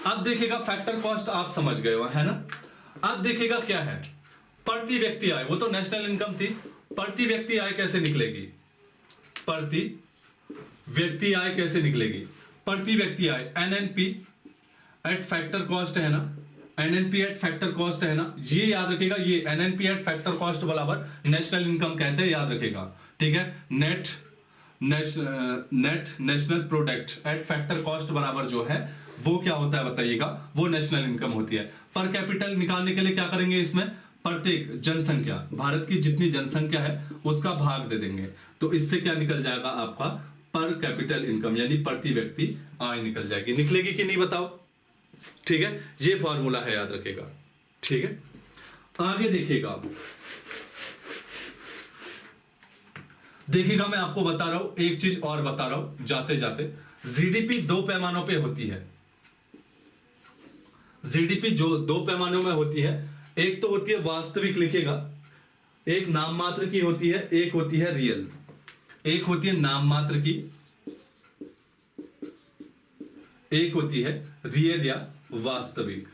अब देखिएगा फैक्टर कॉस्ट आप समझ गए हो, है ना। अब देखिएगा क्या है, प्रति व्यक्ति आय, वो तो नेशनल इनकम थी, प्रति व्यक्ति आय कैसे निकलेगी, प्रति व्यक्ति आय कैसे निकलेगी, प्रति व्यक्ति आय एनएनपी एट फैक्टर कॉस्ट है ना, एनएनपी एट फैक्टर कॉस्ट है ना, ये याद रखिएगा, ये एनएनपी एट फैक्टर कॉस्ट बराबर नेशनल इनकम कहते हैं, याद रखिएगा, ठीक है। Net national product at factor cost बराबर जो है वो क्या होता है बताइएगा, वो नेशनल इनकम होती है। पर कैपिटल निकालने के लिए क्या करेंगे, इसमें प्रत्येक जनसंख्या, भारत की जितनी जनसंख्या है उसका भाग दे देंगे, तो इससे क्या निकल जाएगा आपका पर कैपिटल इनकम, यानी प्रति व्यक्ति आय निकल जाएगी। निकलेगी कि नहीं बताओ, ठीक है, ये फॉर्मूला है, याद रखेगा, ठीक है। आगे देखिएगा, देखिएगा मैं आपको बता रहा हूं, एक चीज और बता रहा हूं जाते जाते, जीडीपी दो पैमानों पे होती है, जीडीपी जो दो पैमानों में होती है, एक तो होती है वास्तविक, लिखेगा, एक नाम मात्र की होती है, एक होती है रियल, एक होती है नाम मात्र की, एक होती है रियल या वास्तविक।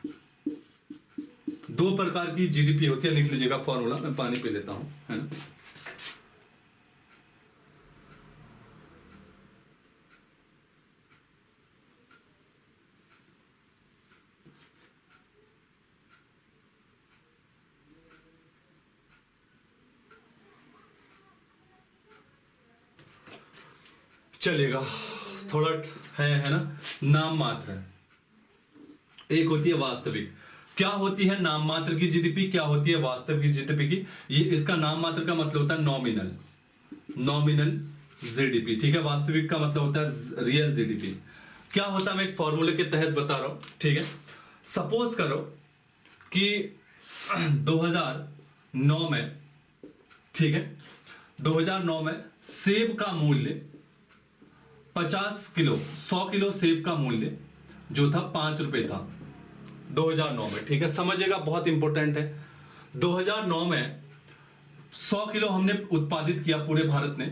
दो प्रकार की जीडीपी होती है, लिख लीजिएगा फॉर्मूला, मैं पानी पी लेता हूं, है ना। चलेगा, थोड़ा है ना। नाम मात्र, एक होती है वास्तविक। क्या होती है नाम मात्र की जीडीपी, क्या होती है वास्तविक जीडीपी की, ये इसका नाम मात्र का मतलब होता है नॉमिनल, नॉमिनल जीडीपी, ठीक है। वास्तविक का मतलब होता है रियल जीडीपी। क्या होता है, मैं एक फॉर्मूले के तहत बता रहा हूं, ठीक है। सपोज करो कि 2009 में, ठीक है, 2009 में सेब का मूल्य 50 किलो, 100 किलो सेब का मूल्य जो था 5 रुपए था 2009 में, ठीक है। समझिएगा, बहुत इंपॉर्टेंट है। 2009 में 100 किलो हमने उत्पादित किया पूरे भारत ने,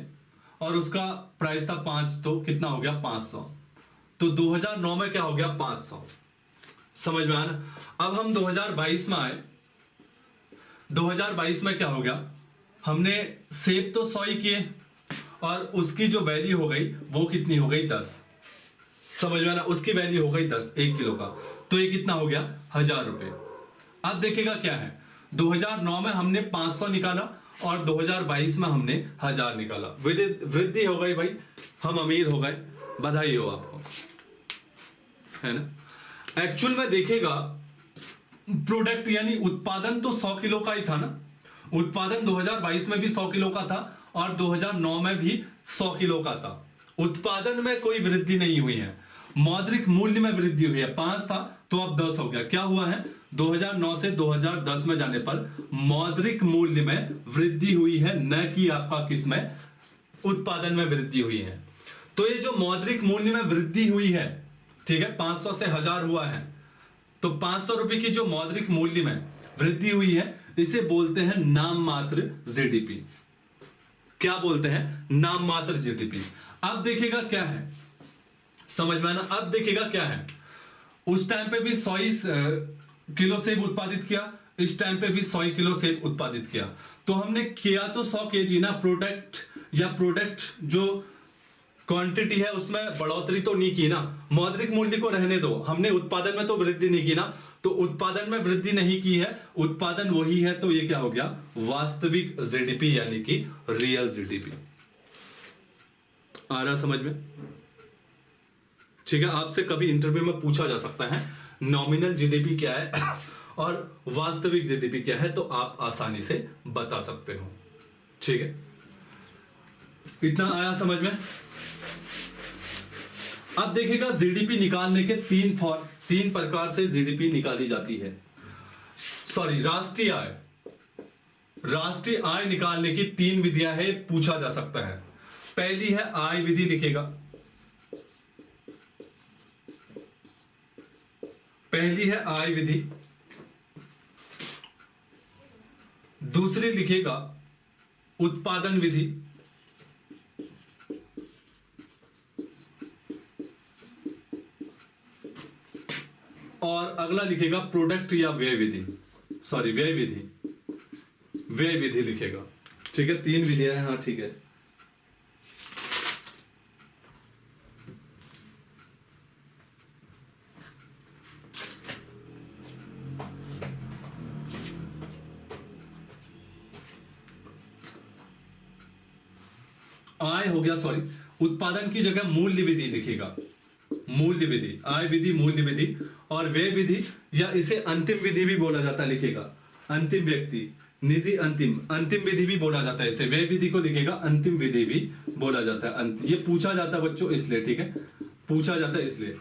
और उसका प्राइस था 5, तो कितना हो गया 500, तो 2009 में क्या हो गया 500, समझ में आया ना। अब हम 2022 में आए, 2022 में क्या हो गया, हमने सेब तो 100 ही किए और उसकी जो वैल्यू हो गई वो कितनी हो गई 10, समझ में आना, उसकी वैल्यू हो गई 10 1 किलो का, तो ये कितना हो गया 1000 रुपए। अब देखिएगा क्या है, 2009 में हमने 500 निकाला और 2022 में हमने 1000 निकाला, वृद्धि हो गई भाई, हम अमीर हो गए, बधाई हो आपको, है ना। एक्चुअल में देखिएगा प्रोडक्ट यानी उत्पादन तो 100 किलो का ही था ना, उत्पादन 2022 में भी 100 किलो का था और 2009 में भी 100 किलो का था। उत्पादन में कोई वृद्धि नहीं हुई है, मौद्रिक मूल्य में वृद्धि हुई है, 5 था तो अब 10 हो गया। क्या हुआ है, 2009 से 2010 में जाने पर मौद्रिक मूल्य में वृद्धि हुई है, न कि आपका किसमें, उत्पादन में वृद्धि हुई है। तो ये जो मौद्रिक मूल्य में वृद्धि हुई है, ठीक है, 500 से 1000 हुआ है, तो 500 रुपए की जो मौद्रिक मूल्य में वृद्धि हुई है इसे बोलते हैं नाम मात्र जीडीपी। क्या बोलते हैं, नाम मात्र जीडीपी। अब देखिएगा क्या है, समझ में आना। अब देखिएगा क्या है, उस टाइम पे भी 100 किलो सेब उत्पादित किया, इस टाइम पे भी 100 किलो सेब उत्पादित किया, तो हमने किया तो 100 केजी ना, प्रोडक्ट या प्रोडक्ट जो क्वांटिटी है उसमें बढ़ोतरी तो नहीं की ना, मौद्रिक मूल्य को रहने दो, हमने उत्पादन में तो वृद्धि नहीं की ना, तो उत्पादन में वृद्धि नहीं की है, उत्पादन वही है, तो ये क्या हो गया, वास्तविक जीडीपी यानी कि रियल जीडीपी। आ रहा समझ में? ठीक है, आपसे कभी इंटरव्यू में पूछा जा सकता है नॉमिनल जीडीपी क्या है और वास्तविक जीडीपी क्या है, तो आप आसानी से बता सकते हो। ठीक है, इतना आया समझ में? अब देखिएगा जीडीपी निकालने के तीन प्रकार से जीडीपी निकाली जाती है। सॉरी, राष्ट्रीय आय निकालने की 3 विधियां है, पूछा जा सकता है। पहली है आय विधि, लिखेगा, पहली है आय विधि। दूसरी लिखेगा उत्पादन विधि। और अगला लिखेगा प्रोडक्ट या व्यय विधि, सॉरी व्यय विधि लिखेगा। ठीक है, 3 विधियां हैं। हाँ ठीक है, आय हो गया, सॉरी उत्पादन की जगह मूल्य विधि लिखेगा, मूल्य विधि, आय विधि, मूल्य विधि। और व्यय विधि या इसे अंतिम विधि भी बोला जाता है, लिखेगा अंतिम व्यक्ति, निजी अंतिम विधि भी बोला जाता है इसे। व्यय विधि को लिखेगा अंतिम विधि भी बोला जाता है। ये पूछा जाता है बच्चों इसलिए, ठीक है, पूछा जाता है इसलिए।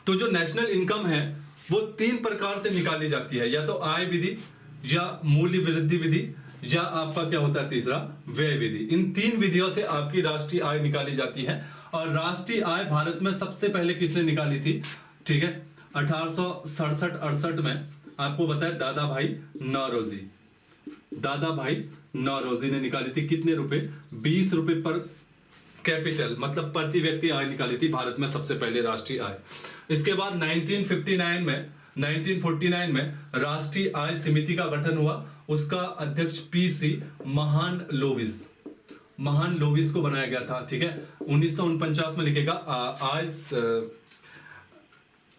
तो जो नेशनल इनकम है वो 3 प्रकार से निकाली जाती है, या तो आय विधि या मूल्य वृद्धि विधि या आपका क्या होता है तीसरा, व्यय विधि। इन 3 विधियों से आपकी राष्ट्रीय आय निकाली जाती है। और राष्ट्रीय आय भारत में सबसे पहले किसने निकाली थी? ठीक है, 1867-68 में आपको बताया दादा भाई नौरोजी ने निकाली थी। कितने रुपए? 20 रुपए पर कैपिटल, मतलब प्रति व्यक्ति आय निकाली थी भारत में सबसे पहले राष्ट्रीय आय। इसके बाद 1949 में राष्ट्रीय आय समिति का गठन हुआ। उसका अध्यक्ष पीसी महान लोविस को बनाया गया था। ठीक है, 1949 में लिखेगा आय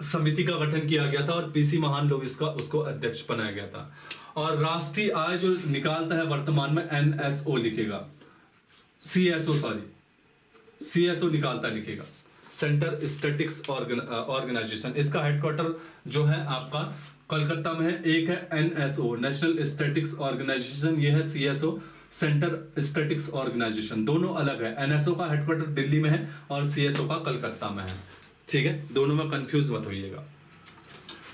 समिति का गठन किया गया था और पीसी महान लोविस का उसको अध्यक्ष बनाया गया था। और राष्ट्रीय आय जो निकालता है वर्तमान में एनएसओ लिखेगा, सीएसओ निकालता लिखेगा, सेंटर स्टैटिस्टिक्स ऑर्गेनाइजेशन। इसका हेडक्वार्टर जो है आपका कोलकाता में है। एक है एनएसओ, नेशनल स्टैटिस्टिक्स ऑर्गेनाइजेशन, ये है सीएसओ, सेंटर स्टैटिस्टिक्स ऑर्गेनाइजेशन। दोनों अलग है, एनएसओ का हेडक्वार्टर दिल्ली में है और सीएसओ का कलकत्ता में है। ठीक है, दोनों में कंफ्यूज मत होइएगा।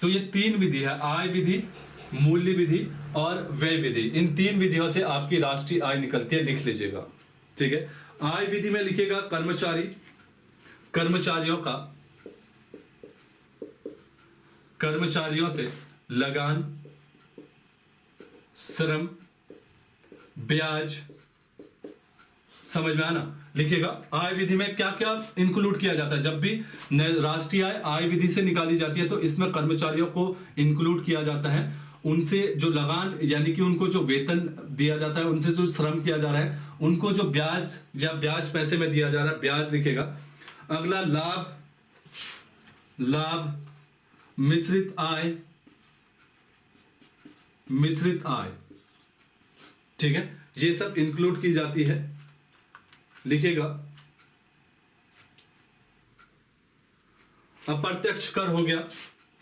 तो ये 3 विधि है, आय विधि, मूल्य विधि और व्यय विधि। इन 3 विधियों से आपकी राष्ट्रीय आय निकलती है, लिख लीजिएगा। ठीक है, आय विधि में लिखेगा कर्मचारियों से लगान, श्रम, ब्याज, समझ में आना, लिखेगा। आय विधि में क्या क्या इंक्लूड किया जाता है? जब भी राष्ट्रीय आय विधि से निकाली जाती है तो इसमें कर्मचारियों को इंक्लूड किया जाता है। उनसे जो लगान यानी कि उनको जो वेतन दिया जाता है, उनसे जो श्रम किया जा रहा है, उनको जो ब्याज या ब्याज पैसे में दिया जा रहा है, ब्याज लिखेगा। अगला लाभ, मिश्रित आय, ठीक है, ये सब इंक्लूड की जाती है, लिखेगा। अप्रत्यक्ष कर हो गया,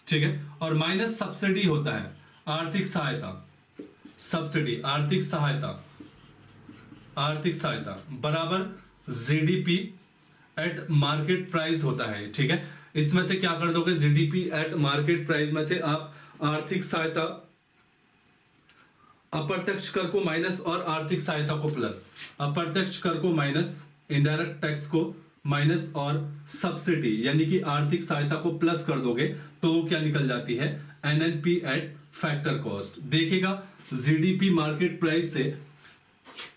ठीक है, और माइनस सब्सिडी होता है, आर्थिक सहायता बराबर जीडीपी एट मार्केट प्राइस होता है। ठीक है, इसमें से क्या कर दोगे, जीडीपी एट मार्केट प्राइस में से आप आर्थिक सहायता, अप्रत्यक्ष कर को माइनस और आर्थिक सहायता को प्लस, अप्रत्यक्ष कर को माइनस, इनडायरेक्ट टैक्स को माइनस और सब्सिडी यानी कि आर्थिक सहायता को प्लस कर दोगे तो क्या निकल जाती है, एनएनपी एट फैक्टर कॉस्ट। देखिएगा, जीडीपी मार्केट प्राइस से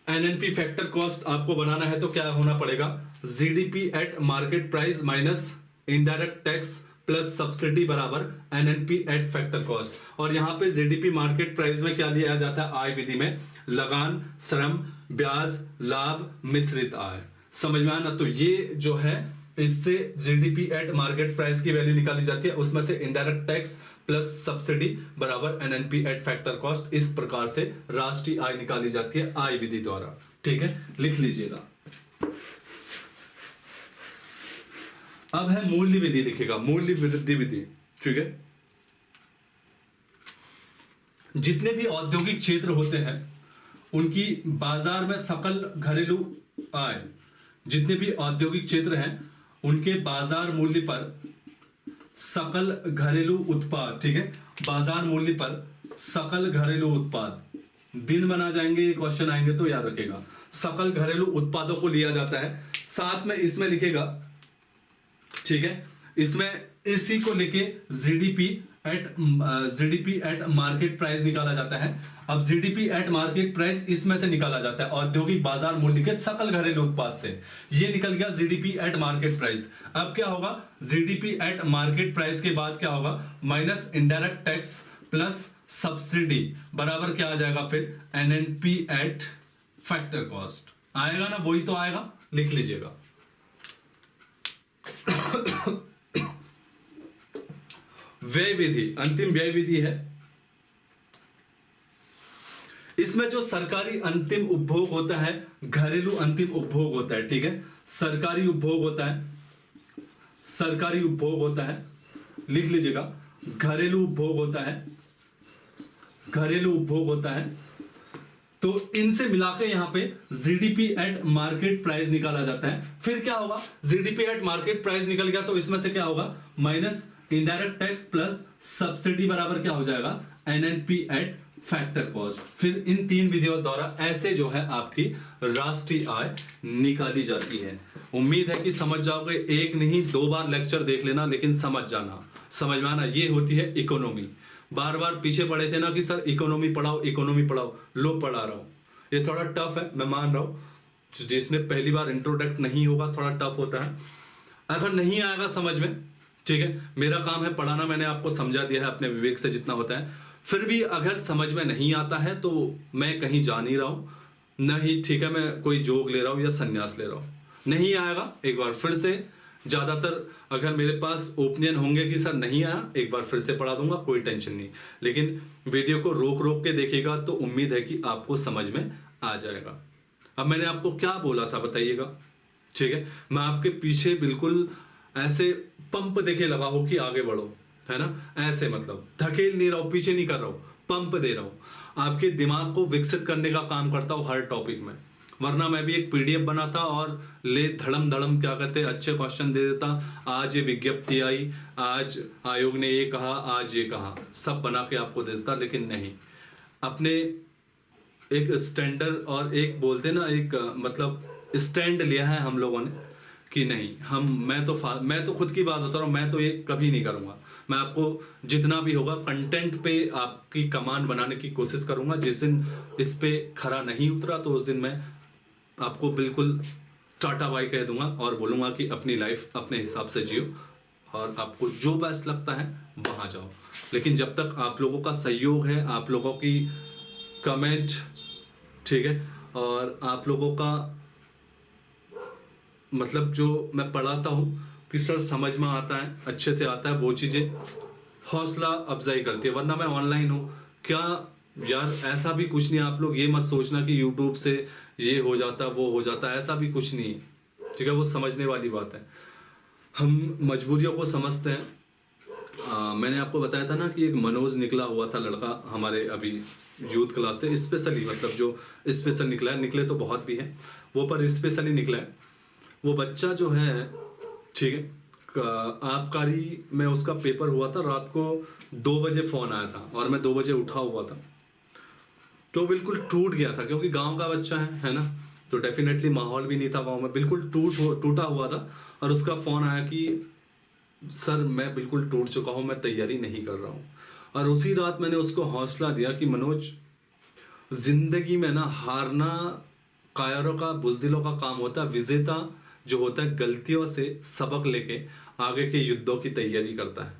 एनएनपी फैक्टर कॉस्ट आपको बनाना है तो क्या होना पड़ेगा, GDP at market price minus indirect tax plus subsidy बराबर एनएनपी एट फैक्टर कॉस्ट। और यहाँ पे जीडीपी मार्केट प्राइस में क्या लिया जाता है आय विधि में, लगान, श्रम, ब्याज, लाभ, मिश्रित आय। समझ में आना। तो ये जो है इससे जीडीपी एट मार्केट प्राइस की वैल्यू निकाली जाती है, उसमें से इनडायरेक्ट टैक्स प्लस सब्सिडी बराबर एनएनपी एट फैक्टर कॉस्ट। इस प्रकार से राष्ट्रीय आय निकाली जाती है आय विधि द्वारा। ठीक है, लिख लीजिएगा। अब है मूल्य विधि, लिखेगा मूल्य वृद्धि विधि। ठीक है, जितने भी औद्योगिक क्षेत्र होते हैं उनकी बाजार में सकल घरेलू आय, जितने भी औद्योगिक क्षेत्र हैं उनके बाजार मूल्य पर सकल घरेलू उत्पाद, ठीक है, बाजार मूल्य पर सकल घरेलू उत्पाद, दिन बना जाएंगे ये क्वेश्चन आएंगे तो याद रखेगा, सकल घरेलू उत्पादों को लिया जाता है। साथ में इसमें लिखेगा, ठीक है, इसमें इसी को लेके जीडीपी एट मार्केट प्राइस निकाला जाता है। अब जीडीपी एट मार्केट प्राइस इसमें से निकाला जाता है औद्योगिक बाजार मूल्य के सकल घरेलू उत्पाद से। ये निकल गया जीडीपी एट मार्केट प्राइस। अब क्या होगा, जीडीपी एट मार्केट प्राइस के बाद क्या होगा, minus indirect tax plus subsidy बराबर क्या आ जाएगा फिर एनएनपी एट फैक्टर कॉस्ट। आएगा ना, वही तो आएगा, लिख लीजिएगा। व्यय विधि, अंतिम व्यय विधि है। इसमें जो सरकारी अंतिम उपभोग होता है, घरेलू अंतिम उपभोग होता है। ठीक है, सरकारी उपभोग होता है, सरकारी उपभोग होता है, लिख लीजिएगा। घरेलू उपभोग होता है, घरेलू उपभोग होता है। तो इनसे मिलाकर यहां पे जीडीपी एट मार्केट प्राइस निकाला जाता है। फिर क्या होगा, जीडीपी एट मार्केट प्राइस निकल गया तो इसमें से क्या होगा, minus indirect tax plus subsidy बराबर क्या हो जाएगा, एनएनपी एट फैक्टर कॉस्ट। फिर इन तीन विधियों द्वारा ऐसे जो है आपकी राष्ट्रीय आय निकाली जाती है। उम्मीद है कि समझ जाओगे। एक नहीं 2 बार लेक्चर देख लेना, लेकिन समझ जाना, समझ में आना। ये होती है इकोनॉमी। बार बार पीछे पड़े थे ना कि सर इकोनॉमी पढ़ाओ, इकोनॉमी पढ़ाओ, लो पढ़ा रहा हूं। ये थोड़ा टफ है, मैं मान रहा हूं। जिसने पहली बार इंट्रोडक्ट नहीं होगा थोड़ा टफ होता है। अगर नहीं आएगा समझ में, ठीक है, मेरा काम है पढ़ाना, मैंने आपको समझा दिया है अपने विवेक से जितना होता है। फिर भी अगर समझ में नहीं आता है तो मैं कहीं जा नहीं रहा हूं, नहीं, ठीक है, मैं कोई जोग ले रहा हूं या संन्यास ले रहा हूं। नहीं आएगा एक बार फिर से, ज्यादातर अगर मेरे पास ओपिनियन होंगे कि सर नहीं आया, एक बार फिर से पढ़ा दूंगा, कोई टेंशन नहीं। लेकिन वीडियो को रोक रोक के देखिएगा तो उम्मीद है कि आपको समझ में आ जाएगा। अब मैंने आपको क्या बोला था बताइएगा, ठीक है, मैं आपके पीछे बिल्कुल ऐसे पंप देके लगा हो कि आगे बढ़ो, है ना, ऐसे मतलब धकेल नहीं रहा हूं, पीछे नहीं कर रहा हूं, पंप दे रहा हूं, आपके दिमाग को विकसित करने का काम करता हूं हर टॉपिक में। वरना मैं भी एक पीडीएफ बनाता और ले धड़म धड़म क्या कहते हैं अच्छे क्वेश्चन दे देता, आज ये विज्ञप्ति आई, आज आयोग ने ये कहा, आज ये कहा, सब बना के आपको दे देता। लेकिन नहीं, अपने एक स्टैंडर्ड और एक बोलते ना एक मतलब स्टैंड लिया है हम लोगों ने कि नहीं, मैं तो खुद की बात बता रहा हूं, मैं तो ये कभी नहीं करूंगा। मैं आपको जितना भी होगा कंटेंट पे आपकी कमान बनाने की कोशिश करूंगा। जिस दिन इस पे खरा नहीं उतरा तो उस दिन मैं आपको बिल्कुल टाटा बाय कह दूंगा और बोलूंगा कि अपनी लाइफ अपने हिसाब से जियो और आपको जो बेस्ट लगता है वहां जाओ। लेकिन जब तक आप लोगों का सहयोग है, आप लोगों की कमेंट, ठीक है, और आप लोगों का मतलब जो मैं पढ़ाता हूँ कि सर समझ में आता है, अच्छे से आता है, वो चीज़ें हौसला अफजाई करती है। वरना मैं ऑनलाइन हूँ क्या यार, ऐसा भी कुछ नहीं। आप लोग ये मत सोचना कि यूट्यूब से ये हो जाता वो हो जाता, ऐसा भी कुछ नहीं है, ठीक है, वो समझने वाली बात है। हम मजबूरियों को समझते हैं। मैंने आपको बताया था ना कि एक मनोज निकला हुआ था लड़का हमारे अभी यूथ क्लास से, स्पेशली मतलब जो स्पेशल निकला है, निकले तो बहुत भी है, वो पर स्पेशली निकला है। वो बच्चा जो है, ठीक है, आबकारी में उसका पेपर हुआ था, रात को 2 बजे फोन आया था और मैं 2 बजे उठा हुआ था, तो बिल्कुल टूट गया था क्योंकि गांव का बच्चा है ना, तो डेफिनेटली माहौल भी नहीं था गांव में, बिल्कुल टूटा हुआ था। और उसका फोन आया कि सर मैं बिल्कुल टूट चुका हूं, मैं तैयारी नहीं कर रहा हूं। और उसी रात मैंने उसको हौसला दिया कि मनोज, जिंदगी में ना हारना कायरों का, बुजदिलों का काम होता है। विजेता जो होता है गलतियों से सबक लेके आगे के युद्धों की तैयारी करता है।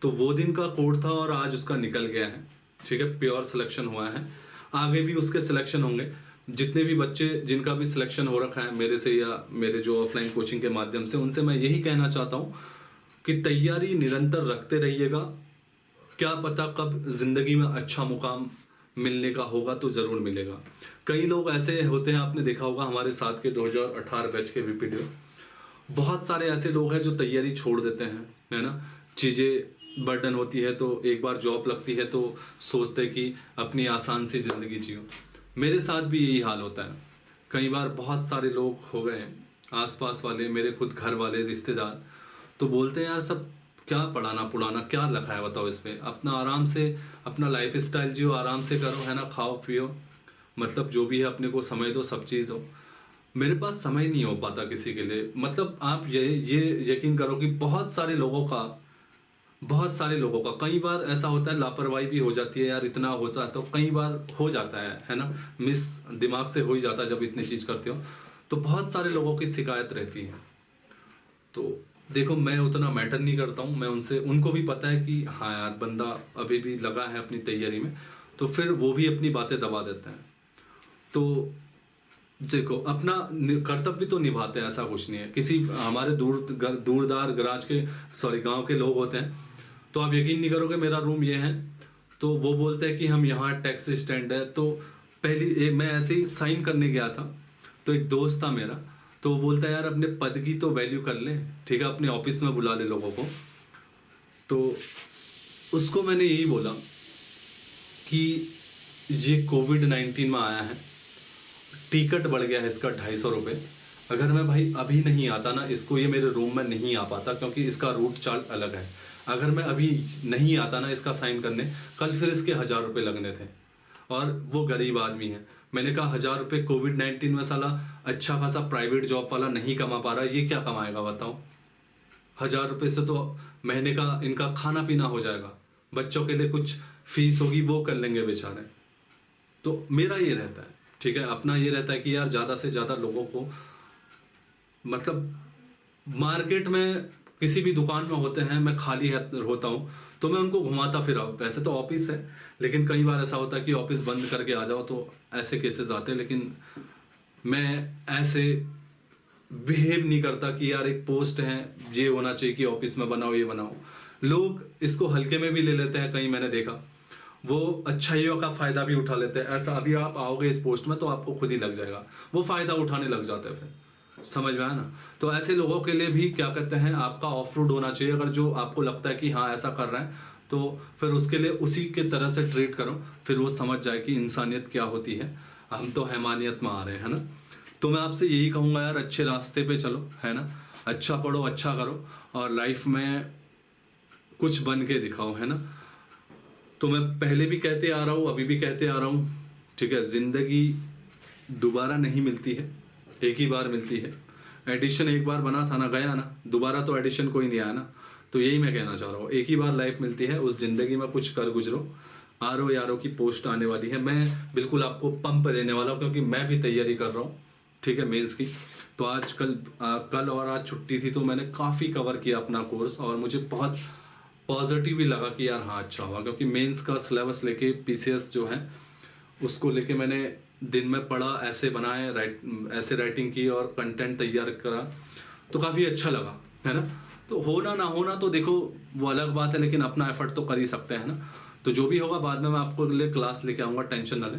तो वो दिन का कोड था और आज उसका निकल गया है, ठीक है, प्योर सिलेक्शन हुआ है। आगे भी उसके सिलेक्शन होंगे। जितने भी बच्चे जिनका भी सिलेक्शन हो रखा है मेरे से या मेरे जो ऑफलाइन कोचिंग के माध्यम से, उनसे मैं यही कहना चाहता हूँ कि तैयारी निरंतर रखते रहिएगा। क्या पता कब जिंदगी में अच्छा मुकाम मिलने का होगा तो जरूर मिलेगा। कई लोग ऐसे होते हैं, आपने देखा होगा हमारे साथ के 2018 बैच के वीपीडीओ, बहुत सारे ऐसे लोग हैं जो तैयारी छोड़ देते हैं, है ना। चीज़ें बर्डन होती है तो एक बार जॉब लगती है तो सोचते कि अपनी आसान सी ज़िंदगी जियो। मेरे साथ भी यही हाल होता है। कई बार बहुत सारे लोग हो गए हैं आसपास वाले, मेरे खुद घर वाले, रिश्तेदार, तो बोलते हैं यार सब क्या पढ़ाना पुढ़ाना, क्या लिखा है बताओ इस पे, अपना आराम से अपना लाइफ स्टाइल जियो, आराम से करो, है ना, खाओ पियो, मतलब जो भी है अपने को समय दो, सब चीज़ दो। मेरे पास समय नहीं हो पाता किसी के लिए। मतलब आप ये यकीन करो कि बहुत सारे लोगों का कई बार ऐसा होता है, लापरवाही भी हो जाती है यार, इतना हो जाता तो कई बार हो जाता है ना, मिस दिमाग से हो ही जाता है जब इतनी चीज़ करते हो। तो बहुत सारे लोगों की शिकायत रहती है। तो देखो मैं उतना मैटर नहीं करता हूँ, मैं उनसे, उनको भी पता है कि हाँ यार बंदा अभी भी लगा है अपनी तैयारी में, तो फिर वो भी अपनी बातें दबा देते हैं। तो देखो अपना कर्तव्य तो निभाते हैं, ऐसा कुछ नहीं है। किसी हमारे दूरदार गराज के गांव के लोग होते हैं, तो आप यकीन नहीं करोगे, मेरा रूम ये है, तो वो बोलते हैं कि हम यहाँ टैक्सी स्टैंड है। तो मैं ऐसे ही साइन करने गया था, तो एक दोस्त था मेरा, तो वो बोलता है यार अपने पद की तो वैल्यू कर ले, ठीक है, अपने ऑफिस में बुला ले लोगों को। तो उसको मैंने यही बोला कि ये कोविड-19 में आया है, टिकट बढ़ गया है इसका 250 रुपये। अगर मैं भाई अभी नहीं आता ना, इसको ये मेरे रूम में नहीं आ पाता क्योंकि इसका रूट चार्ज अलग है। अगर मैं अभी नहीं आता ना इसका साइन करने, कल फिर इसके 1000 रुपये लगने थे, और वो गरीब आदमी है। मैंने कहा 1000 रुपये कोविड-19 में साला अच्छा खासा प्राइवेट जॉब वाला नहीं कमा पा रहा, ये क्या कमाएगा बताओ। 1000 रुपये से तो महीने का इनका खाना पीना हो जाएगा, बच्चों के लिए कुछ फीस होगी वो कर लेंगे बेचारे। तो मेरा ये रहता है, ठीक है, अपना ये रहता है कि यार ज़्यादा से ज़्यादा लोगों को, मतलब मार्केट में किसी भी दुकान में होते हैं, मैं खाली होता हूँ तो मैं उनको घुमाता फिरा। वैसे तो ऑफिस है, लेकिन कई बार ऐसा होता है कि ऑफिस बंद करके आ जाओ, तो ऐसे केसेस आते हैं। लेकिन मैं ऐसे बिहेव नहीं करता कि यार एक पोस्ट है ये होना चाहिए कि ऑफिस में बनाओ, ये बनाओ। लोग इसको हल्के में भी ले लेते हैं, कहीं मैंने देखा वो अच्छाइयों का फायदा भी उठा लेते हैं। ऐसा अभी आप आओगे इस पोस्ट में तो आपको खुद ही लग जाएगा, वो फायदा उठाने लग जाते हैं, फिर समझ में आया ना। तो ऐसे लोगों के लिए भी क्या कहते हैं, आपका ऑफ रूट होना चाहिए। अगर जो आपको लगता है कि हाँ ऐसा कर रहे हैं, तो फिर उसके लिए उसी के तरह से ट्रीट करो, फिर वो समझ जाए कि इंसानियत क्या होती है। हम तो हैवानियत में आ रहे हैं ना। तो मैं आपसे यही कहूँगा यार, अच्छे रास्ते पे चलो, है ना, अच्छा पढ़ो, अच्छा करो, और लाइफ में कुछ बन के दिखाओ, है ना। तो मैं पहले भी कहते आ रहा हूँ, अभी भी कहते आ रहा हूँ, ठीक है, जिंदगी दोबारा नहीं मिलती है, एक ही बार मिलती है। एडिशन एक बार बना था ना, गया ना, दोबारा तो एडिशन कोई नहीं आया ना। तो यही मैं कहना चाह रहा हूँ, एक ही बार लाइफ मिलती है, उस जिंदगी में कुछ कर गुजरो। आरो यारो की पोस्ट आने वाली है, मैं बिल्कुल आपको पंप देने वाला हूँ, क्योंकि मैं भी तैयारी कर रहा हूँ, ठीक है, मेंस की। तो आज कल और आज छुट्टी थी, तो मैंने काफ़ी कवर किया अपना कोर्स, और मुझे बहुत पॉजिटिव भी लगा कि यार हाँ अच्छा हुआ, क्योंकि मेंस का सिलेबस लेके पीसीएस जो है उसको लेके मैंने दिन में पढ़ा, ऐसे बनाए, ऐसे राइटिंग की और कंटेंट तैयार करा, तो काफ़ी अच्छा लगा, है ना। तो होना ना होना तो देखो वो अलग बात है, लेकिन अपना एफर्ट तो कर ही सकते हैं ना। तो जो भी होगा बाद में मैं आपको लिए क्लास लेके आऊँगा, टेंशन ना ले।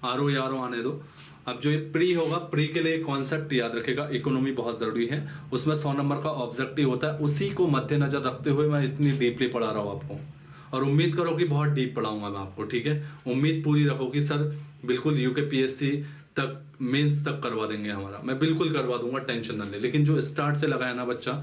आरो यारो आने दो। अब जो ये प्री होगा, प्री के लिए कॉन्सेप्ट याद रखेगा, इकोनॉमी बहुत ज़रूरी है, उसमें 100 नंबर का ऑब्जेक्टिव होता है, उसी को मद्देनजर रखते हुए मैं इतनी डीपली पढ़ा रहा हूँ आपको। और उम्मीद करो कि बहुत डीप पढ़ाऊंगा मैं आपको, ठीक है। उम्मीद पूरी रखो कि सर बिल्कुल यूकेपीएससी तक, मेंस तक करवा देंगे हमारा, मैं बिल्कुल करवा दूंगा, टेंशन ना ले। लेकिन जो स्टार्ट से लगा है ना बच्चा,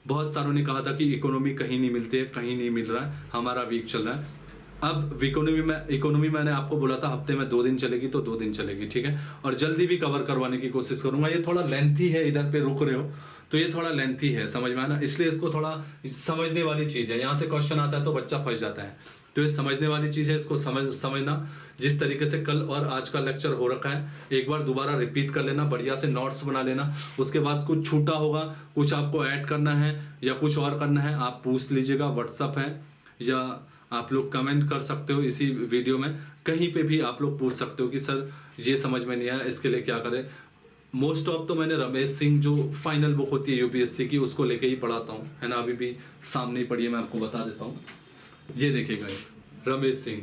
बहुत सारों ने कहा था कि इकोनॉमी कहीं नहीं मिलती है, कहीं नहीं मिल रहा है, हमारा वीक चल रहा है। अब इकोनॉमी मैंने आपको बोला था हफ्ते में 2 दिन चलेगी, तो 2 दिन चलेगी, ठीक है। और जल्दी भी कवर करवाने की कोशिश करूंगा। ये थोड़ा लेंथी है, इधर पे रुक रहे हो तो ये थोड़ा लेंथी है, समझ में आना, इसलिए इसको थोड़ा समझने वाली चीज़ है। यहाँ से क्वेश्चन आता है तो बच्चा फंस जाता है, तो ये समझने वाली चीज़ है, इसको समझना। जिस तरीके से कल और आज का लेक्चर हो रखा है, एक बार दोबारा रिपीट कर लेना, बढ़िया से नोट्स बना लेना। उसके बाद कुछ छूटा होगा, कुछ आपको ऐड करना है या कुछ और करना है, आप पूछ लीजिएगा। व्हाट्सअप है या आप लोग कमेंट कर सकते हो इसी वीडियो में, कहीं पे भी आप लोग पूछ सकते हो कि सर ये समझ में नहीं आया, इसके लिए क्या करें। मोस्ट ऑफ तो मैंने रमेश सिंह जो फाइनल बुक होती है यूपीएससी की, उसको लेके ही पढ़ाता हूँ, है ना। अभी भी सामने ही पढ़िए, मैं आपको बता देता हूँ। ये देखिएगा, Ramesh Singh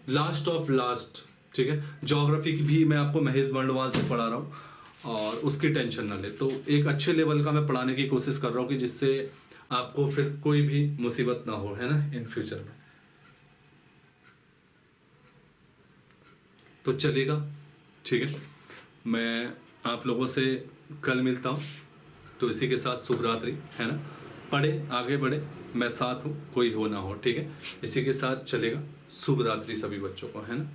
last of last, ठीक है। ज्योग्राफी की भी मैं आपको महेश बंडवाल से पढ़ा रहा हूँ, और उसकी टेंशन ना ले। तो एक अच्छे लेवल का मैं पढ़ाने की कोशिश कर रहा हूँ कि जिससे आपको फिर कोई भी मुसीबत ना हो, है ना, इन फ्यूचर में। तो चलेगा, ठीक है। मैं आप लोगों से कल मिलता हूँ। तो इसी के साथ शुभ रात्रि, है ना। पढ़े, आगे बढ़े, मैं साथ हूँ, कोई हो ना हो, ठीक है। इसी के साथ चलेगा। शुभ रात्रि सभी बच्चों को, है ना।